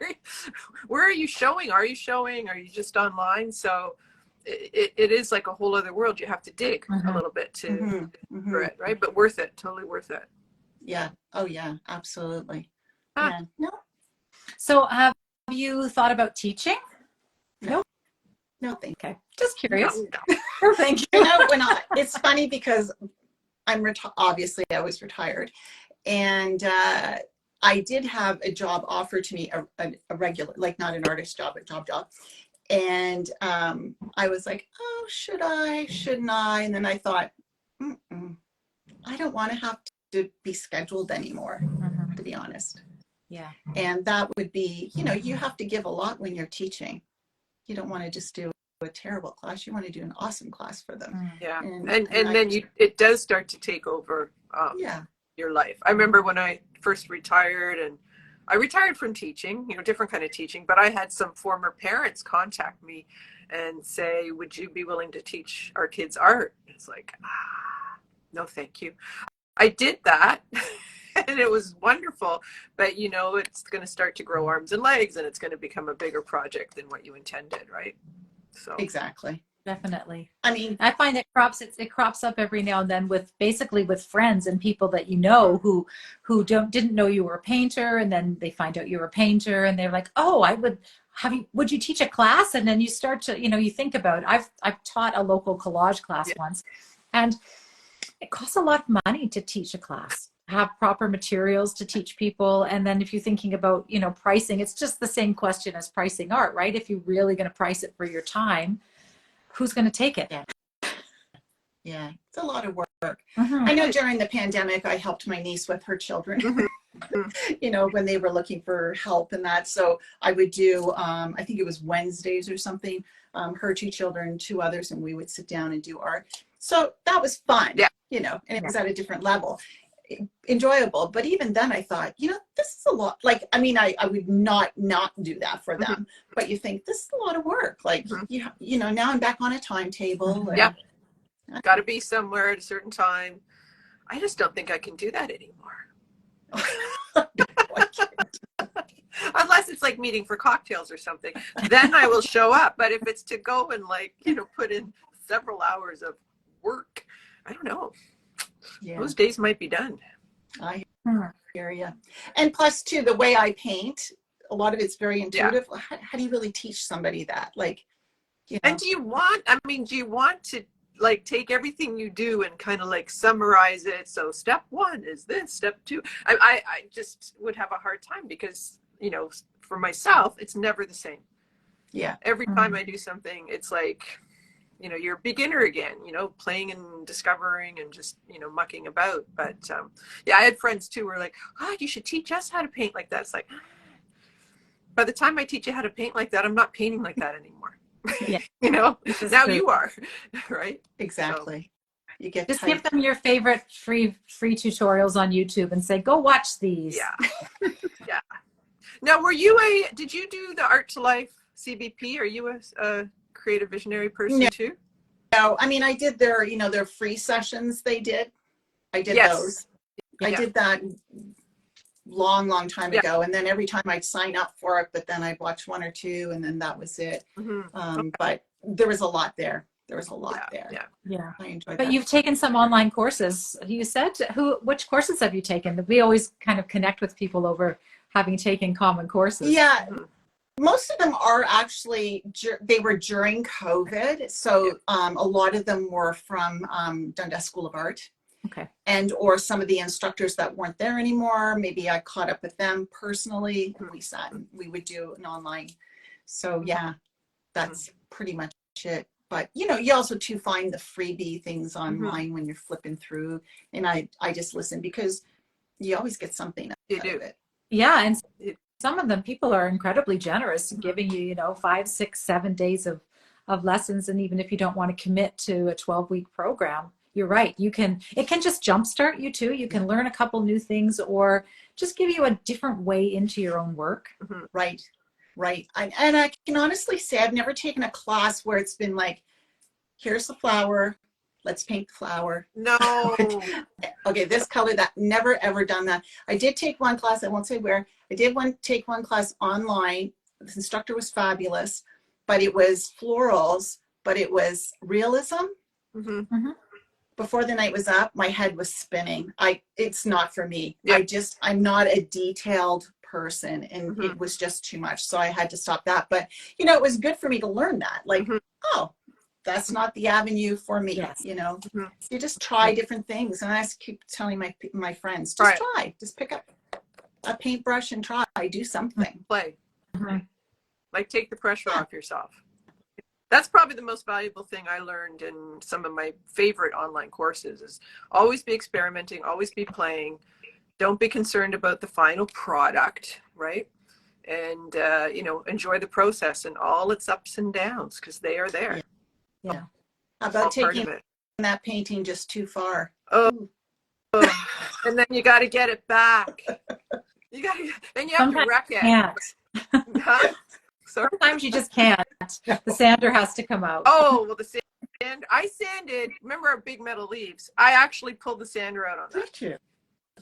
Speaker 2: are you showing? Are you showing? Are you just online? So it is like a whole other world. You have to dig a little bit to for it, right? But worth it. Totally worth it.
Speaker 3: Yeah. Oh yeah, absolutely. Yeah. No.
Speaker 1: So have you thought about teaching?
Speaker 3: No, thank you.
Speaker 1: Okay. Just curious.
Speaker 2: No.
Speaker 1: Thank you.
Speaker 3: It's funny because obviously I was retired, and I did have a job offered to me, a regular, like, not an artist job, a job. And I was like, oh, shouldn't I? And then I thought, I don't want to have to be scheduled anymore, to be honest.
Speaker 1: Yeah.
Speaker 3: And that would be, you have to give a lot when you're teaching. You don't want to just do a terrible class. You want to do an awesome class for them.
Speaker 2: Yeah. And then it does start to take over your life. I remember when I first retired, and I retired from teaching, different kind of teaching, but I had some former parents contact me and say, would you be willing to teach our kids art? It's like, no, thank you. I did that. And it was wonderful, but it's going to start to grow arms and legs, and it's going to become a bigger project than what you intended, right? So
Speaker 3: Exactly.
Speaker 1: Definitely.
Speaker 3: I mean,
Speaker 1: I find it crops up every now and then with basically with friends and people that you know who didn't know you were a painter, and then they find out you're a painter and they're like, "Oh, would you teach a class?" And then you start to, you think about I've taught a local collage class once, and it costs a lot of money to teach a class, have proper materials to teach people. And then if you're thinking about, pricing, it's just the same question as pricing art, right? If you're really going to price it for your time, who's going to take it?
Speaker 3: yeah, it's a lot of work.
Speaker 1: Mm-hmm.
Speaker 3: I know during the pandemic, I helped my niece with her children, when they were looking for help and that. So I would do, I think it was Wednesdays or something, her 2 children, 2 others, and we would sit down and do art. So that was fun, and it was at a different level, enjoyable. But even then I thought, this is a lot. Like, I mean, I would not do that for them, but you think this is a lot of work. Like, now I'm back on a timetable.
Speaker 2: Yeah. Got to be somewhere at a certain time. I just don't think I can do that anymore. Unless it's like meeting for cocktails or something, then I will show up. But if it's to go and put in several hours of work, I don't know. Yeah. Those days might be done.
Speaker 3: I hear you. And plus too, the way I paint, a lot of it's very intuitive. Yeah. How do you really teach somebody that? And
Speaker 2: do you want to take everything you do and kind of summarize it? So step 1 is this, step 2. I just would have a hard time because, for myself, it's never the same.
Speaker 3: Yeah.
Speaker 2: Every time I do something, it's you're a beginner again, playing and discovering and just, mucking about. But I had friends too who were like, "Oh, you should teach us how to paint like that." It's like, by the time I teach you how to paint like that, I'm not painting like that anymore.
Speaker 1: Yeah.
Speaker 2: Now
Speaker 1: true.
Speaker 2: You are, right?
Speaker 3: Exactly. So, you get
Speaker 1: just give them your favorite free tutorials on YouTube and say, "Go watch these."
Speaker 2: Yeah. Yeah. Now, did you do the Art to Life CBP? Are you a creative visionary person too?
Speaker 3: No, I mean, I did their free sessions they did. I did those. Yeah. I did that long time ago. And then every time I'd sign up for it, but then I'd watch 1 or 2 and then that was it. Okay. But there was a lot there. There.
Speaker 1: Yeah.
Speaker 3: I enjoyed that.
Speaker 1: But you've taken some online courses. You said, which courses have you taken? We always kind of connect with people over having taken common courses.
Speaker 3: Yeah. Most of them are actually, they were during COVID. So a lot of them were from Dundas School of Art.
Speaker 1: Okay.
Speaker 3: Or some of the instructors that weren't there anymore. Maybe I caught up with them personally and we sat and we would do an online. So yeah, that's pretty much it. But you also too find the freebie things online when you're flipping through. And I just listen because you always get something out of it.
Speaker 1: Yeah. And some of them, people are incredibly generous, giving you, 5, 6, 7 days of lessons. And even if you don't want to commit to a 12-week program, you're right. it can just jumpstart you too. You can learn a couple new things or just give you a different way into your own work.
Speaker 3: Right. And I can honestly say I've never taken a class where it's been like, here's the flower, let's paint the flower.
Speaker 2: No.
Speaker 3: Okay, this color, that. Never ever done that. I did take one class, I won't say where. I did take one class online. The instructor was fabulous, but it was florals, but it was realism. Before the night was up, my head was spinning. It's not for me. Yeah. I'm not a detailed person and it was just too much. So I had to stop that. But, it was good for me to learn that. Oh, that's not the avenue for me. Yes. You just try different things. And I just keep telling my friends, just try, just pick up a paintbrush and try, do something.
Speaker 2: Play. Take the pressure off yourself. That's probably the most valuable thing I learned in some of my favorite online courses is always be experimenting, always be playing. Don't be concerned about the final product, right? And, enjoy the process and all its ups and downs because they are there.
Speaker 1: Yeah.
Speaker 3: How about taking that painting just too far?
Speaker 2: Oh. And then you got to get it back. You have to wreck it.
Speaker 1: Can't. Sometimes you just can't. The sander has to come out.
Speaker 2: Oh, well, the sand. I sanded. Remember our big metal leaves? I actually pulled the sander out on that.
Speaker 3: Did you?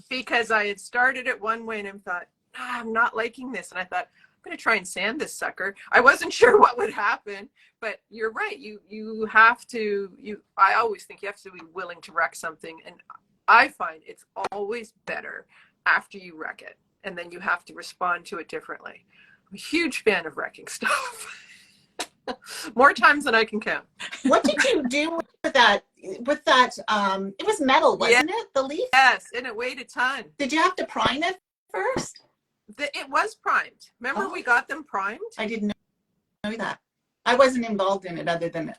Speaker 2: Because I had started it one way and I thought, I'm not liking this. And I thought, going to try and sand this sucker. I wasn't sure what would happen, but you're right. You have to, I always think you have to be willing to wreck something. And I find it's always better after you wreck it. And then you have to respond to it differently. I'm a huge fan of wrecking stuff. More times than I can count.
Speaker 3: What did you do with that? It was metal, wasn't it? The leaf?
Speaker 2: Yes, and it weighed a ton.
Speaker 3: Did you have to prime it first?
Speaker 2: It was primed. Remember we got them primed?
Speaker 3: I didn't know that. I wasn't involved in it other than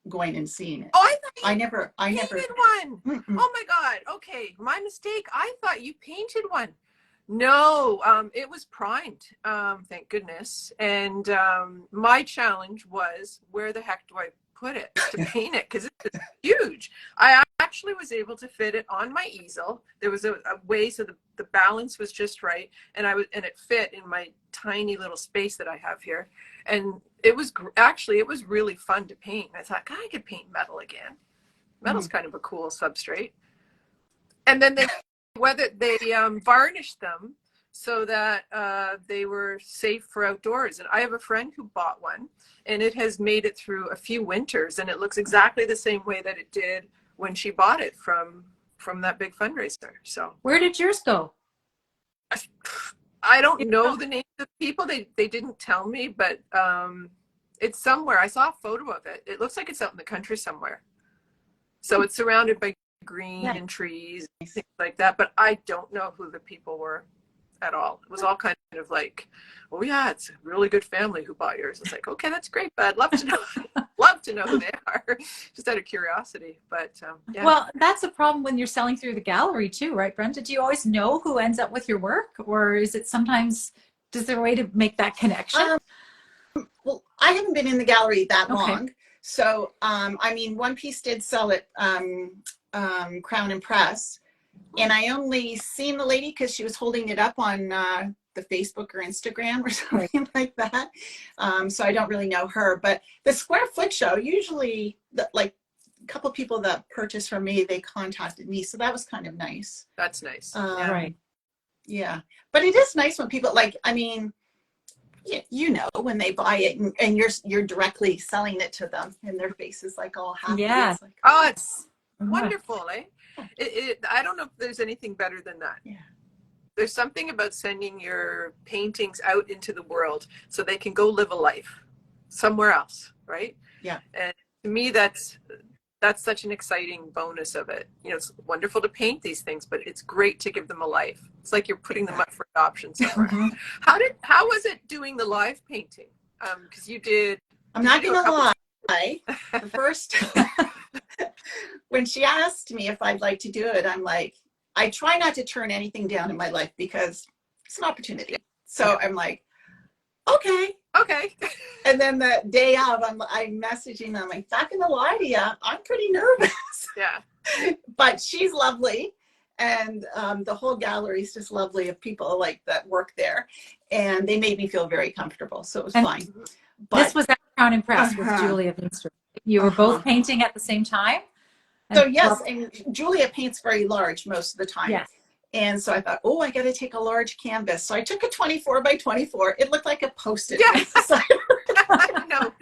Speaker 3: going and seeing it.
Speaker 2: Oh, I thought
Speaker 3: I never
Speaker 2: painted one.
Speaker 3: Mm-mm.
Speaker 2: Oh my God. Okay, my mistake. I thought you painted one. No, it was primed. Thank goodness. And my challenge was, where the heck do I put it to paint it? Because it's huge. I actually was able to fit it on my easel. There was a way so the balance was just right, and it fit in my tiny little space that I have here. And it was it was really fun to paint. I thought, God, I could paint metal again. Metal's kind of a cool substrate. And then they varnished them so that they were safe for outdoors. And I have a friend who bought one, and it has made it through a few winters, and it looks exactly the same way that it did when she bought it from that big fundraiser. So
Speaker 1: Where did yours go?
Speaker 2: I don't know the names of people. They didn't tell me, but it's somewhere. I saw a photo of it. It looks like it's out in the country somewhere. So it's surrounded by green and trees and things like that, but I don't know who the people were at all. It was all kind of like, oh yeah, it's a really good family who bought yours. It's like, okay, that's great, but I'd love to know who they are, just out of curiosity. But yeah.
Speaker 1: Well, that's a problem when you're selling through the gallery too, right, Brenda? Do you always know who ends up with your work, or is it sometimes, is there a way to make that connection?
Speaker 3: Well, I haven't been in the gallery that long. So, I mean, one piece did sell at Crown and Press, and I only seen the lady because she was holding it up on the Facebook or Instagram or something like that. So I don't really know her, but the square foot show, usually like a couple people that purchased from me, they contacted me. So that was kind of nice.
Speaker 2: That's nice.
Speaker 1: Right.
Speaker 3: Yeah. But it is nice when people I mean, you know, when they buy it and you're directly selling it to them and their face is like all happy.
Speaker 1: Yeah.
Speaker 3: It's like,
Speaker 2: Oh, it's wonderful, eh? I don't know if there's anything better than that.
Speaker 3: Yeah.
Speaker 2: There's something about sending your paintings out into the world so they can go live a life somewhere else, right?
Speaker 3: Yeah.
Speaker 2: And to me, that's such an exciting bonus of it. You know, it's wonderful to paint these things, but it's great to give them a life. It's like you're putting them up for adoption somewhere. How was it doing the live painting? Because you did.
Speaker 3: I'm not going to lie. The first, when she asked me if I'd like to do it, I'm like, I try not to turn anything down in my life because it's an opportunity. So I'm like, okay. And then the day of, I'm messaging them, like, not gonna lie to you, I'm pretty nervous.
Speaker 2: Yeah.
Speaker 3: But she's lovely, and the whole gallery is just lovely of people like that work there, and they made me feel very comfortable, so it was fine. But
Speaker 1: This was at Crown and Press with Julia Meester. You were both painting at the same time?
Speaker 3: So yes, and Julia paints very large most of the time.
Speaker 1: Yes.
Speaker 3: And so I thought, oh, I got to take a large canvas. So I took a 24 by 24. It looked like a Post-it.
Speaker 2: Yes. No.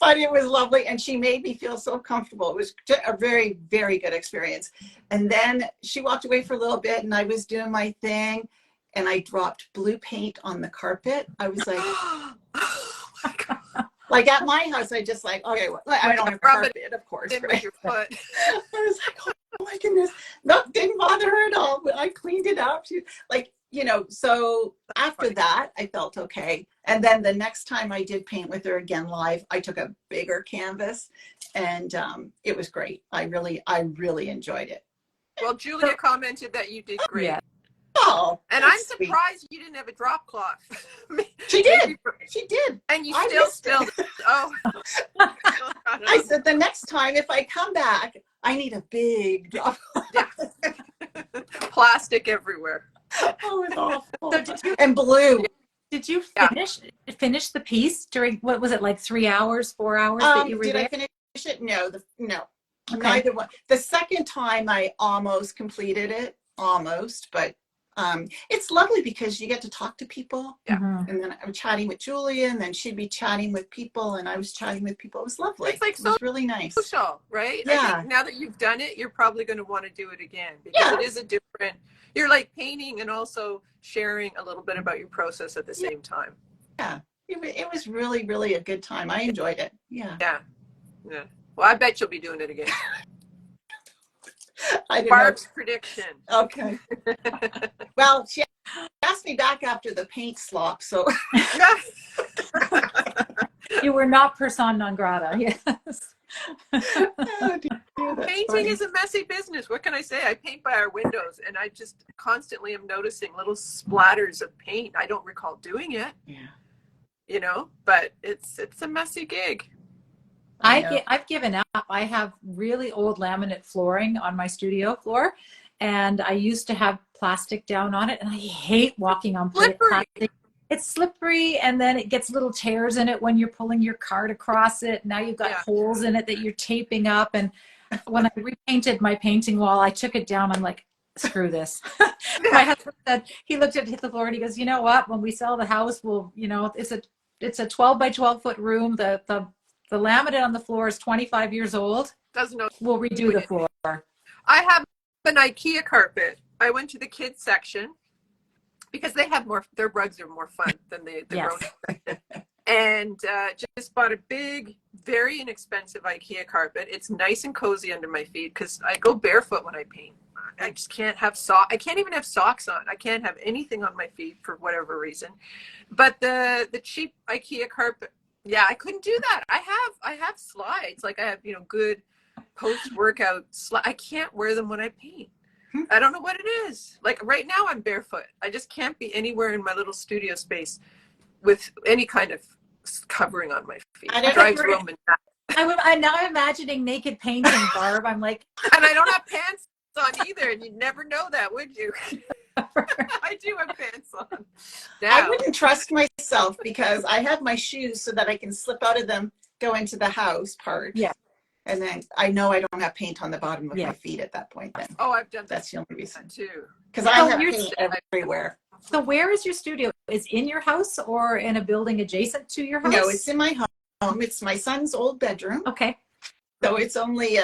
Speaker 3: But it was lovely. And she made me feel so comfortable. It was a very, very good experience. And then she walked away for a little bit and I was doing my thing and I dropped blue paint on the carpet. I was like,
Speaker 2: Oh my God.
Speaker 3: like at my house, I just like, okay, well, I don't have carpet, of course.
Speaker 2: With
Speaker 3: Right?
Speaker 2: your foot.
Speaker 3: I was like, oh my goodness. No, didn't bother her at all. But I cleaned it up. She, like, you know, so after that, I felt okay. And then the next time I did paint with her again live, I took a bigger canvas and it was great. I really enjoyed it.
Speaker 2: Well, Julia commented that you did great.
Speaker 1: Yeah.
Speaker 3: Oh,
Speaker 2: And I'm
Speaker 3: sweet.
Speaker 2: surprised you didn't have a drop cloth.
Speaker 3: She did. She did.
Speaker 2: And you
Speaker 3: I
Speaker 2: still
Speaker 3: missed
Speaker 2: spilled it. Oh.
Speaker 3: I said the next time if I come back, I need a big drop.
Speaker 2: Yeah. Plastic everywhere.
Speaker 3: Oh, it's awful.
Speaker 1: So did you,
Speaker 3: And blue.
Speaker 1: did you finish the piece during, what was it, like 3 hours, 4 hours that you were
Speaker 3: Did
Speaker 1: there?
Speaker 3: I finish it? No, no.
Speaker 1: Okay.
Speaker 3: Neither one. The second time I almost completed it, but It's lovely because you get to talk to people.
Speaker 2: Yeah.
Speaker 1: Mhm.
Speaker 3: And then I'm chatting with Julia, and then she'd be chatting with people, and I was chatting with people. It was lovely.
Speaker 2: It's like
Speaker 3: It was really nice.
Speaker 2: social, right? I
Speaker 3: Yeah.
Speaker 2: think now that you've done it, you're probably going to want to do it again because
Speaker 3: Yeah.
Speaker 2: it is a different, you're like painting and also sharing a little bit about your process at the same time.
Speaker 3: Yeah. It was really, really a good time. I enjoyed it. Yeah.
Speaker 2: Yeah. Yeah. Well, I bet you'll be doing it again.
Speaker 3: I didn't
Speaker 2: Barb's prediction.
Speaker 3: know. Okay. Well, she asked me back after the paint slop, so.
Speaker 1: You were not persona non grata. Yes.
Speaker 3: Oh, dear, that's
Speaker 2: Painting
Speaker 3: funny.
Speaker 2: is a messy business. What can I say? I paint by our windows and I just constantly am noticing little splatters of paint. I don't recall doing it,
Speaker 3: Yeah.
Speaker 2: you know, but it's a messy gig.
Speaker 1: I've given up. I have really old laminate flooring on my studio floor, and I used to have plastic down on it, and I hate walking on
Speaker 2: Slippery.
Speaker 1: plastic. It's slippery, and then it gets little tears in it when you're pulling your cart across it. Now you've got
Speaker 2: Yeah.
Speaker 1: holes in it that you're taping up. And when I repainted my painting wall, I took it down. I'm like, screw this. My husband said, he looked at the floor and he goes, you know what? When we sell the house, we'll, you know, it's a 12 by 12 foot room. The laminate on the floor is 25 years old.
Speaker 2: Doesn't know.
Speaker 1: We'll redo the floor.
Speaker 2: I have an IKEA carpet. I went to the kids section because they have more, their rugs are more fun than the
Speaker 1: Yes.
Speaker 2: grown section. And just bought a big, very inexpensive IKEA carpet. It's nice and cozy under my feet because I go barefoot when I paint. I just can't have I can't even have socks on. I can't have anything on my feet for whatever reason. But the cheap IKEA carpet, yeah, I couldn't do that. I have slides. Like I have, you know, good post-workout slides. I can't wear them when I paint. I don't know what it is. Like right now I'm barefoot. I just can't be anywhere in my little studio space with any kind of covering on my feet. It drives Roman nuts.
Speaker 1: I'm now imagining naked painting, Barb. I'm like,
Speaker 2: And I don't have pants on either, and you'd never know that, would you? I do have pants on. Now.
Speaker 3: I wouldn't trust myself because I have my shoes so that I can slip out of them, go into the house part.
Speaker 1: Yeah.
Speaker 3: And then I know I don't have paint on the bottom of
Speaker 1: Yeah.
Speaker 3: my feet at that point then.
Speaker 2: Oh, I've done
Speaker 3: That's the only reason.
Speaker 2: that too.
Speaker 3: Because I have
Speaker 1: you're
Speaker 3: paint everywhere.
Speaker 1: so where is your studio? Is in your house or in a building adjacent to your house?
Speaker 3: No, it's in my home. It's my son's old bedroom.
Speaker 1: Okay.
Speaker 3: So it's only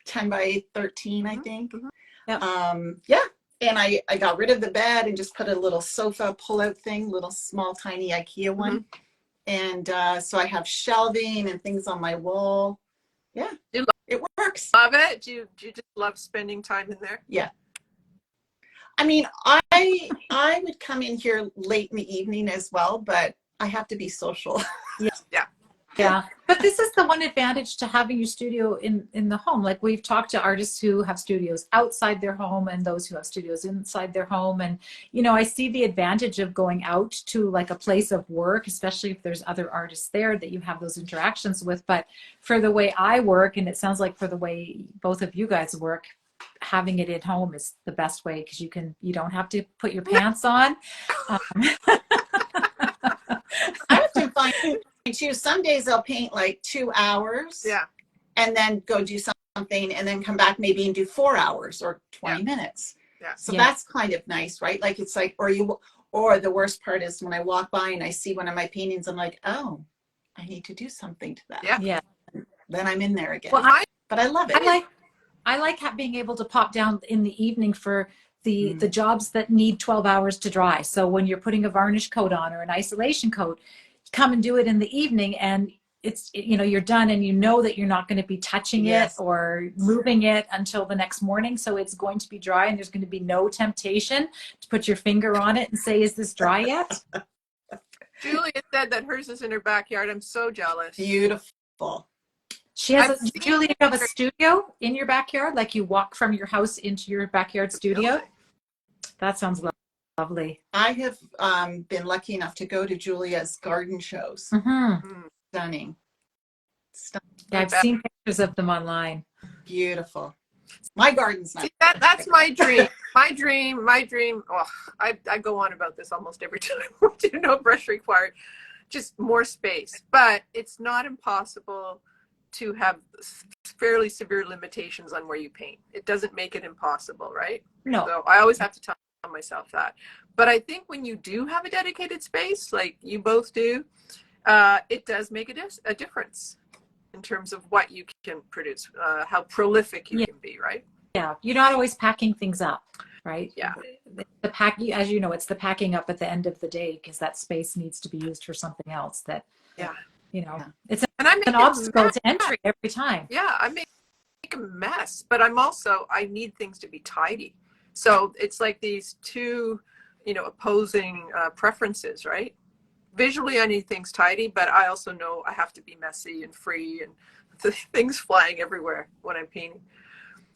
Speaker 3: 10 by 13, I think.
Speaker 2: Mhm.
Speaker 1: Yep.
Speaker 3: Yeah. And I got rid of the bed and just put a little sofa pull-out thing, little small, tiny IKEA one. And so I have shelving and things on my wall. Yeah, it works.
Speaker 2: Love it. Do you just love spending time in there?
Speaker 3: Yeah. I mean, I would come in here late in the evening as well, but I have to be social.
Speaker 1: Yeah. But this is the one advantage to having your studio in the home. Like we've talked to artists who have studios outside their home and those who have studios inside their home. And, you know, I see the advantage of going out to like a place of work, especially if there's other artists there that you have those interactions with. But for the way I work, and it sounds like for the way both of you guys work, having it at home is the best way because you don't have to put your pants on.
Speaker 3: I often find too, some days I'll paint like 2 hours.
Speaker 2: Yeah.
Speaker 3: And then go do something and then come back maybe and do 4 hours or 20 minutes.
Speaker 2: Yeah.
Speaker 3: So that's kind of nice, right? Like it's like, or the worst part is when I walk by and I see one of my paintings, I'm like, oh, I need to do something to that.
Speaker 2: Yeah.
Speaker 1: Yeah.
Speaker 3: Then I'm in there again.
Speaker 1: Well,
Speaker 3: but I love it.
Speaker 1: I like being able to pop down in the evening for the jobs that need 12 hours to dry. So when you're putting a varnish coat on or an isolation coat, come and do it in the evening and it's, you know, you're done and you know that you're not going to be touching it or moving it until the next morning. So it's going to be dry and there's going to be no temptation to put your finger on it and say, is this dry yet?
Speaker 2: Julia said that hers is in her backyard. I'm so jealous.
Speaker 3: Beautiful.
Speaker 1: She has Julia, you have a studio in your backyard? Like you walk from your house into your backyard studio? That sounds lovely.
Speaker 3: I have been lucky enough to go to Julia's garden shows. Stunning.
Speaker 1: Yeah, I've seen pictures of them online.
Speaker 3: Beautiful. My garden's not.
Speaker 2: See, that's my dream. My dream. Oh, I go on about this almost every time. No brush required. Just more space. But it's not impossible to have fairly severe limitations on where you paint. It doesn't make it impossible, right?
Speaker 1: No.
Speaker 2: So I always have to tell myself that. But I think when you do have a dedicated space, like you both do, it does make a difference in terms of what you can produce, how prolific you can be, right?
Speaker 1: Yeah, you're not always packing things up, right?
Speaker 2: Yeah.
Speaker 1: The pack, as you know, it's the packing up at the end of the day because that space needs to be used for something else that,
Speaker 2: Yeah.
Speaker 1: it's
Speaker 2: And I make
Speaker 1: an obstacle to entry every time.
Speaker 2: Yeah, I make a mess, but I need things to be tidy. So it's like these two, opposing preferences, right? Visually, I need things tidy, but I also know I have to be messy and free and things flying everywhere when I'm painting.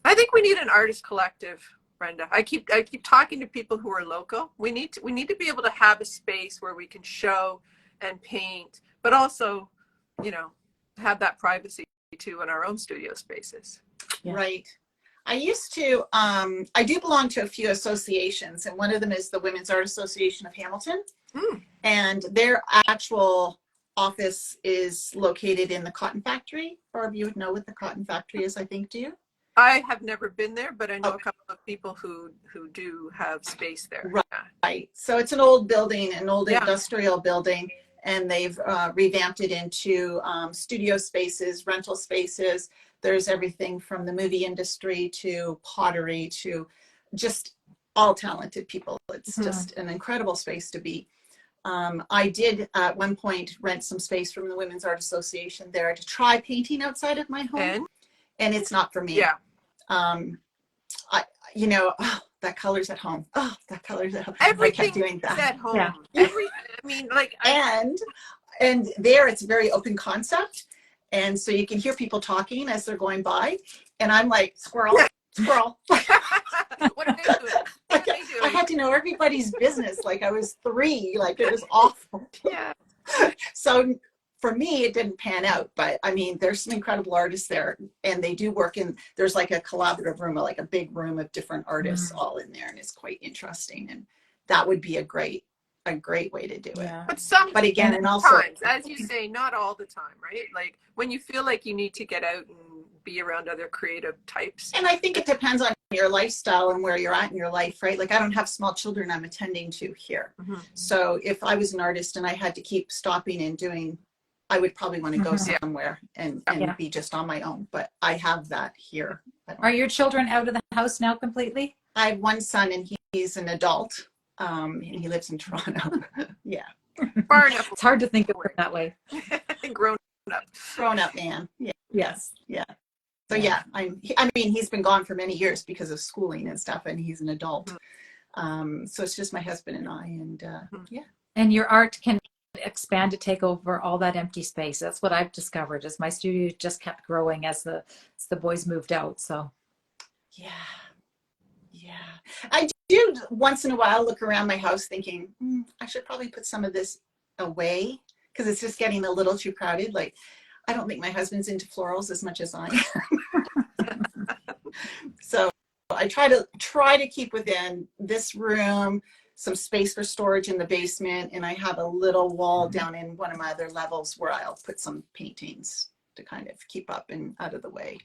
Speaker 2: I think we need an artist collective, Brenda. I keep talking to people who are local. We need to be able to have a space where we can show and paint, but also, have that privacy too in our own studio spaces.
Speaker 3: Yeah. Right. I used to, I do belong to a few associations, and one of them is the Women's Art Association of Hamilton. And their actual office is located in the cotton factory. Barb, you would know what the cotton factory is, I think, do you?
Speaker 2: I have never been there, but I know a couple of people who do have space there.
Speaker 3: Right. So it's an old building, an old industrial building, and they've revamped it into studio spaces, rental spaces. There's everything from the movie industry to pottery to just all talented people. It's just an incredible space to be. I did at one point rent some space from the Women's Art Association there to try painting outside of my home, and it's not for me.
Speaker 2: Yeah.
Speaker 3: That color's at home. Oh, that color's at home.
Speaker 2: Everything
Speaker 3: I kept doing that.
Speaker 2: At home. Yeah.
Speaker 3: And there it's very open concept, and so you can hear people talking as they're going by, and I'm like, squirrel.
Speaker 2: What are they doing?
Speaker 3: I had to know everybody's business like I was 3. Like, it was awful.
Speaker 2: Yeah.
Speaker 3: So for me, it didn't pan out, but I mean, there's some incredible artists there, and they do work there's like a collaborative room, like a big room of different artists all in there, and it's quite interesting. And that would be a great way to do it.
Speaker 2: But
Speaker 3: again, and also
Speaker 2: times, as you say, not all the time, right? Like when you feel like you need to get out and be around other creative types.
Speaker 3: And I think it depends on your lifestyle and where you're at in your life, right? Like, I don't have small children I'm attending to here. So if I was an artist and I had to keep stopping and doing, I would probably want to go somewhere and be just on my own. But I have that here.
Speaker 1: Are your children out of the house now completely?
Speaker 3: I have one son, and he's an adult. And he lives in Toronto. Yeah.
Speaker 2: Far enough.
Speaker 1: It's hard to think of it that way.
Speaker 2: Grown
Speaker 3: up man. Yeah.
Speaker 1: Yes.
Speaker 3: Yeah. So yeah, he's been gone for many years because of schooling and stuff, and he's an adult. So it's just my husband and I, and yeah.
Speaker 1: And your art can expand to take over all that empty space. That's what I've discovered, is my studio just kept growing as the boys moved out. So
Speaker 3: yeah. I do once in a while look around my house thinking, I should probably put some of this away because it's just getting a little too crowded. Like, I don't think my husband's into florals as much as I am. So I try to keep within this room, some space for storage in the basement, and I have a little wall down in one of my other levels where I'll put some paintings to kind of keep up and out of the way.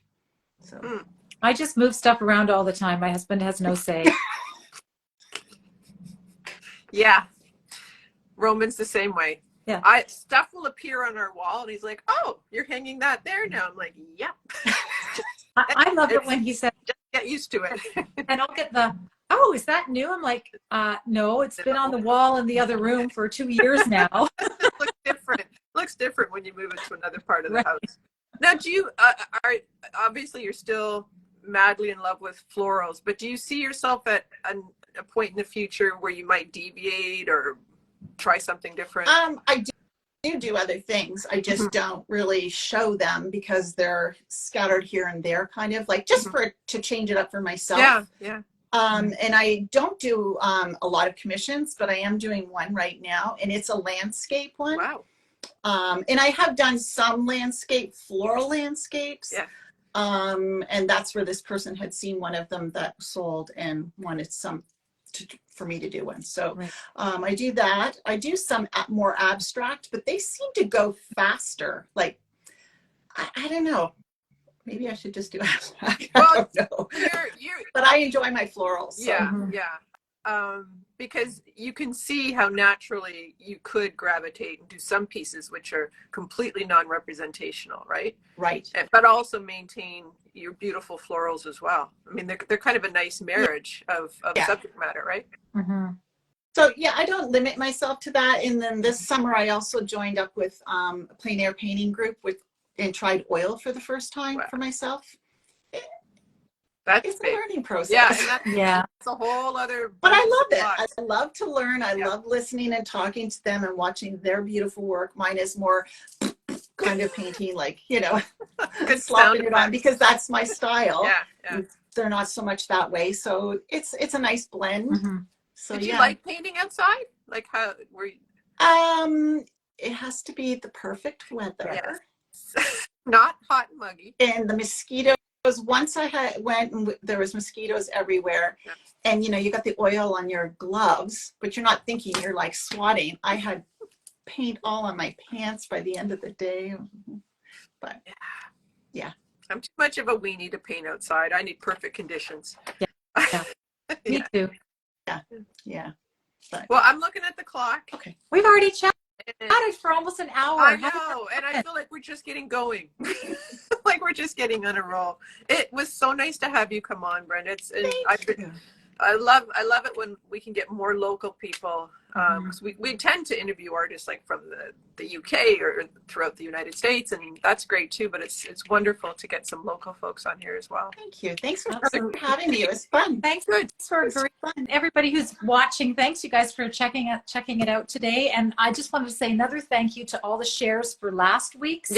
Speaker 3: So
Speaker 1: I just move stuff around all the time. My husband has no say.
Speaker 2: Yeah. Roman's the same way.
Speaker 1: Yeah.
Speaker 2: Stuff will appear on our wall, and he's like, "Oh, you're hanging that there now." I'm like, "Yep."
Speaker 1: I love it when he said,
Speaker 2: "Just get used to it."
Speaker 1: And I'll get "Oh, is that new?" I'm like, no, it's been on the wall in the other room for 2 years now.
Speaker 2: Looks different when you move it to another part of the house. Now, do you obviously you're still madly in love with florals, but do you see yourself at a point in the future where you might deviate or try something different?
Speaker 3: I do other things. I just don't really show them because they're scattered here and there, kind of like just to change it up for myself.
Speaker 2: Yeah.
Speaker 3: And I don't do a lot of commissions, but I am doing one right now, and it's a landscape one.
Speaker 2: Wow.
Speaker 3: And I have done some floral landscapes.
Speaker 2: Yeah.
Speaker 3: And that's where this person had seen one of them that sold and wanted for me to do one. So I do that. I do some more abstract, but they seem to go faster. Like, I don't know. Maybe I should just do abstract. I don't know.
Speaker 2: You're,
Speaker 3: but I enjoy my florals. So.
Speaker 2: Yeah, yeah. because you can see how naturally you could gravitate and do some pieces which are completely non-representational, right?
Speaker 3: Right.
Speaker 2: But also maintain your beautiful florals as well. I mean, they're kind of a nice marriage of subject matter, right?
Speaker 1: Mm-hmm.
Speaker 3: So yeah, I don't limit myself to that. And then this summer, I also joined up with a plein air painting group and tried oil for the first time for myself.
Speaker 2: That's
Speaker 3: It's
Speaker 2: big.
Speaker 3: a learning process.
Speaker 2: Yeah, and that's a whole other.
Speaker 3: But I love
Speaker 2: lot.
Speaker 3: it. I love to learn. I love listening and talking to them and watching their beautiful work. Mine is more kind of painting, like, slopping it on, because that's my style.
Speaker 2: Yeah.
Speaker 3: They're not so much that way. So it's a nice blend.
Speaker 1: Mm-hmm.
Speaker 3: So
Speaker 2: Did you like painting outside? Like how were you?
Speaker 3: It has to be the perfect weather.
Speaker 2: Yes. Not hot and muggy.
Speaker 3: And the mosquitoes. Once I went and there was mosquitoes everywhere, and you got the oil on your gloves, but you're not thinking, you're like swatting. I had paint all on my pants by the end of the day. But yeah,
Speaker 2: I'm too much of a weenie to paint outside. I need perfect conditions.
Speaker 1: Yeah. Me too.
Speaker 3: Yeah. But,
Speaker 2: well, I'm looking at the clock.
Speaker 3: Okay.
Speaker 1: We've already chatted for almost an hour.
Speaker 2: I know, and I feel like we're just getting going. Like we're just getting on a roll. It was so nice to have you come on, Brenda. I love it when we can get more local people. Because we tend to interview artists like from the UK or throughout the United States, and that's great too. But it's wonderful to get some local folks on here as well.
Speaker 3: Thank you. Thanks for having me. It was fun.
Speaker 1: Thanks for everybody who's watching. Thanks, you guys, for checking it out today. And I just wanted to say another thank you to all the shares for last week's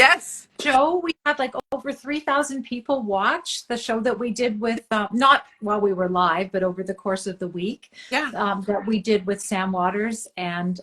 Speaker 1: show. We had like over 3,000 people watch the show that we did with, not while we were live, but over the course of the week. That we did with Sam Waters and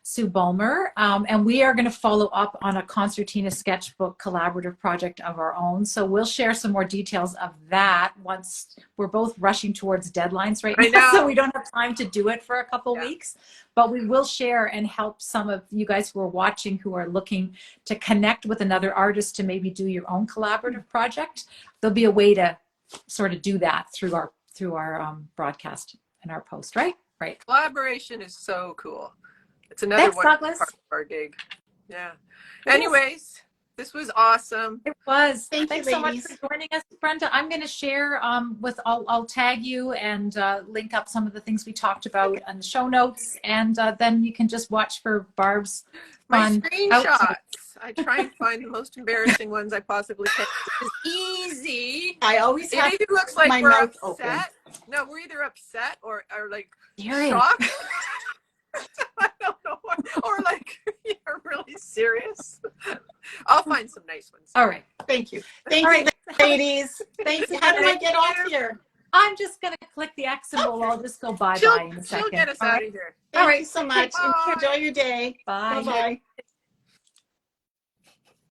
Speaker 1: Sue Bulmer. And we are going to follow up on a concertina sketchbook collaborative project of our own. So we'll share some more details of that once we're both rushing towards deadlines right now. So we don't have time to do it for a couple weeks, but we will share and help some of you guys who are watching, who are looking to connect with another artist to maybe do your own collaborative project. There'll be a way to sort of do that through our broadcast and our post, right? Right.
Speaker 2: Collaboration is so cool. It's another part of our gig. Yeah. Anyways, this was awesome.
Speaker 1: It was.
Speaker 3: Thanks
Speaker 1: so much for joining us, Brenda. I'm going to share I'll tag you and link up some of the things we talked about on the show notes, and then you can just watch for Barb's
Speaker 2: my screenshots. I try and find the most embarrassing ones I possibly can. It's easy.
Speaker 3: I always have
Speaker 2: it looks like
Speaker 3: my
Speaker 2: we're
Speaker 3: mouth
Speaker 2: upset.
Speaker 3: open.
Speaker 2: No, we're either upset or like
Speaker 1: serious.
Speaker 2: Shocked. I don't know. Or like you're really serious. I'll find some nice ones.
Speaker 1: All right.
Speaker 3: Thank you. Thank you, ladies. Thank you. How do I get off here?
Speaker 1: I'm just going to click the X symbol. I'll just go bye-bye in a second.
Speaker 2: She'll get us out of here.
Speaker 3: Thank you so much. Enjoy your day.
Speaker 1: Bye.
Speaker 3: Bye-bye.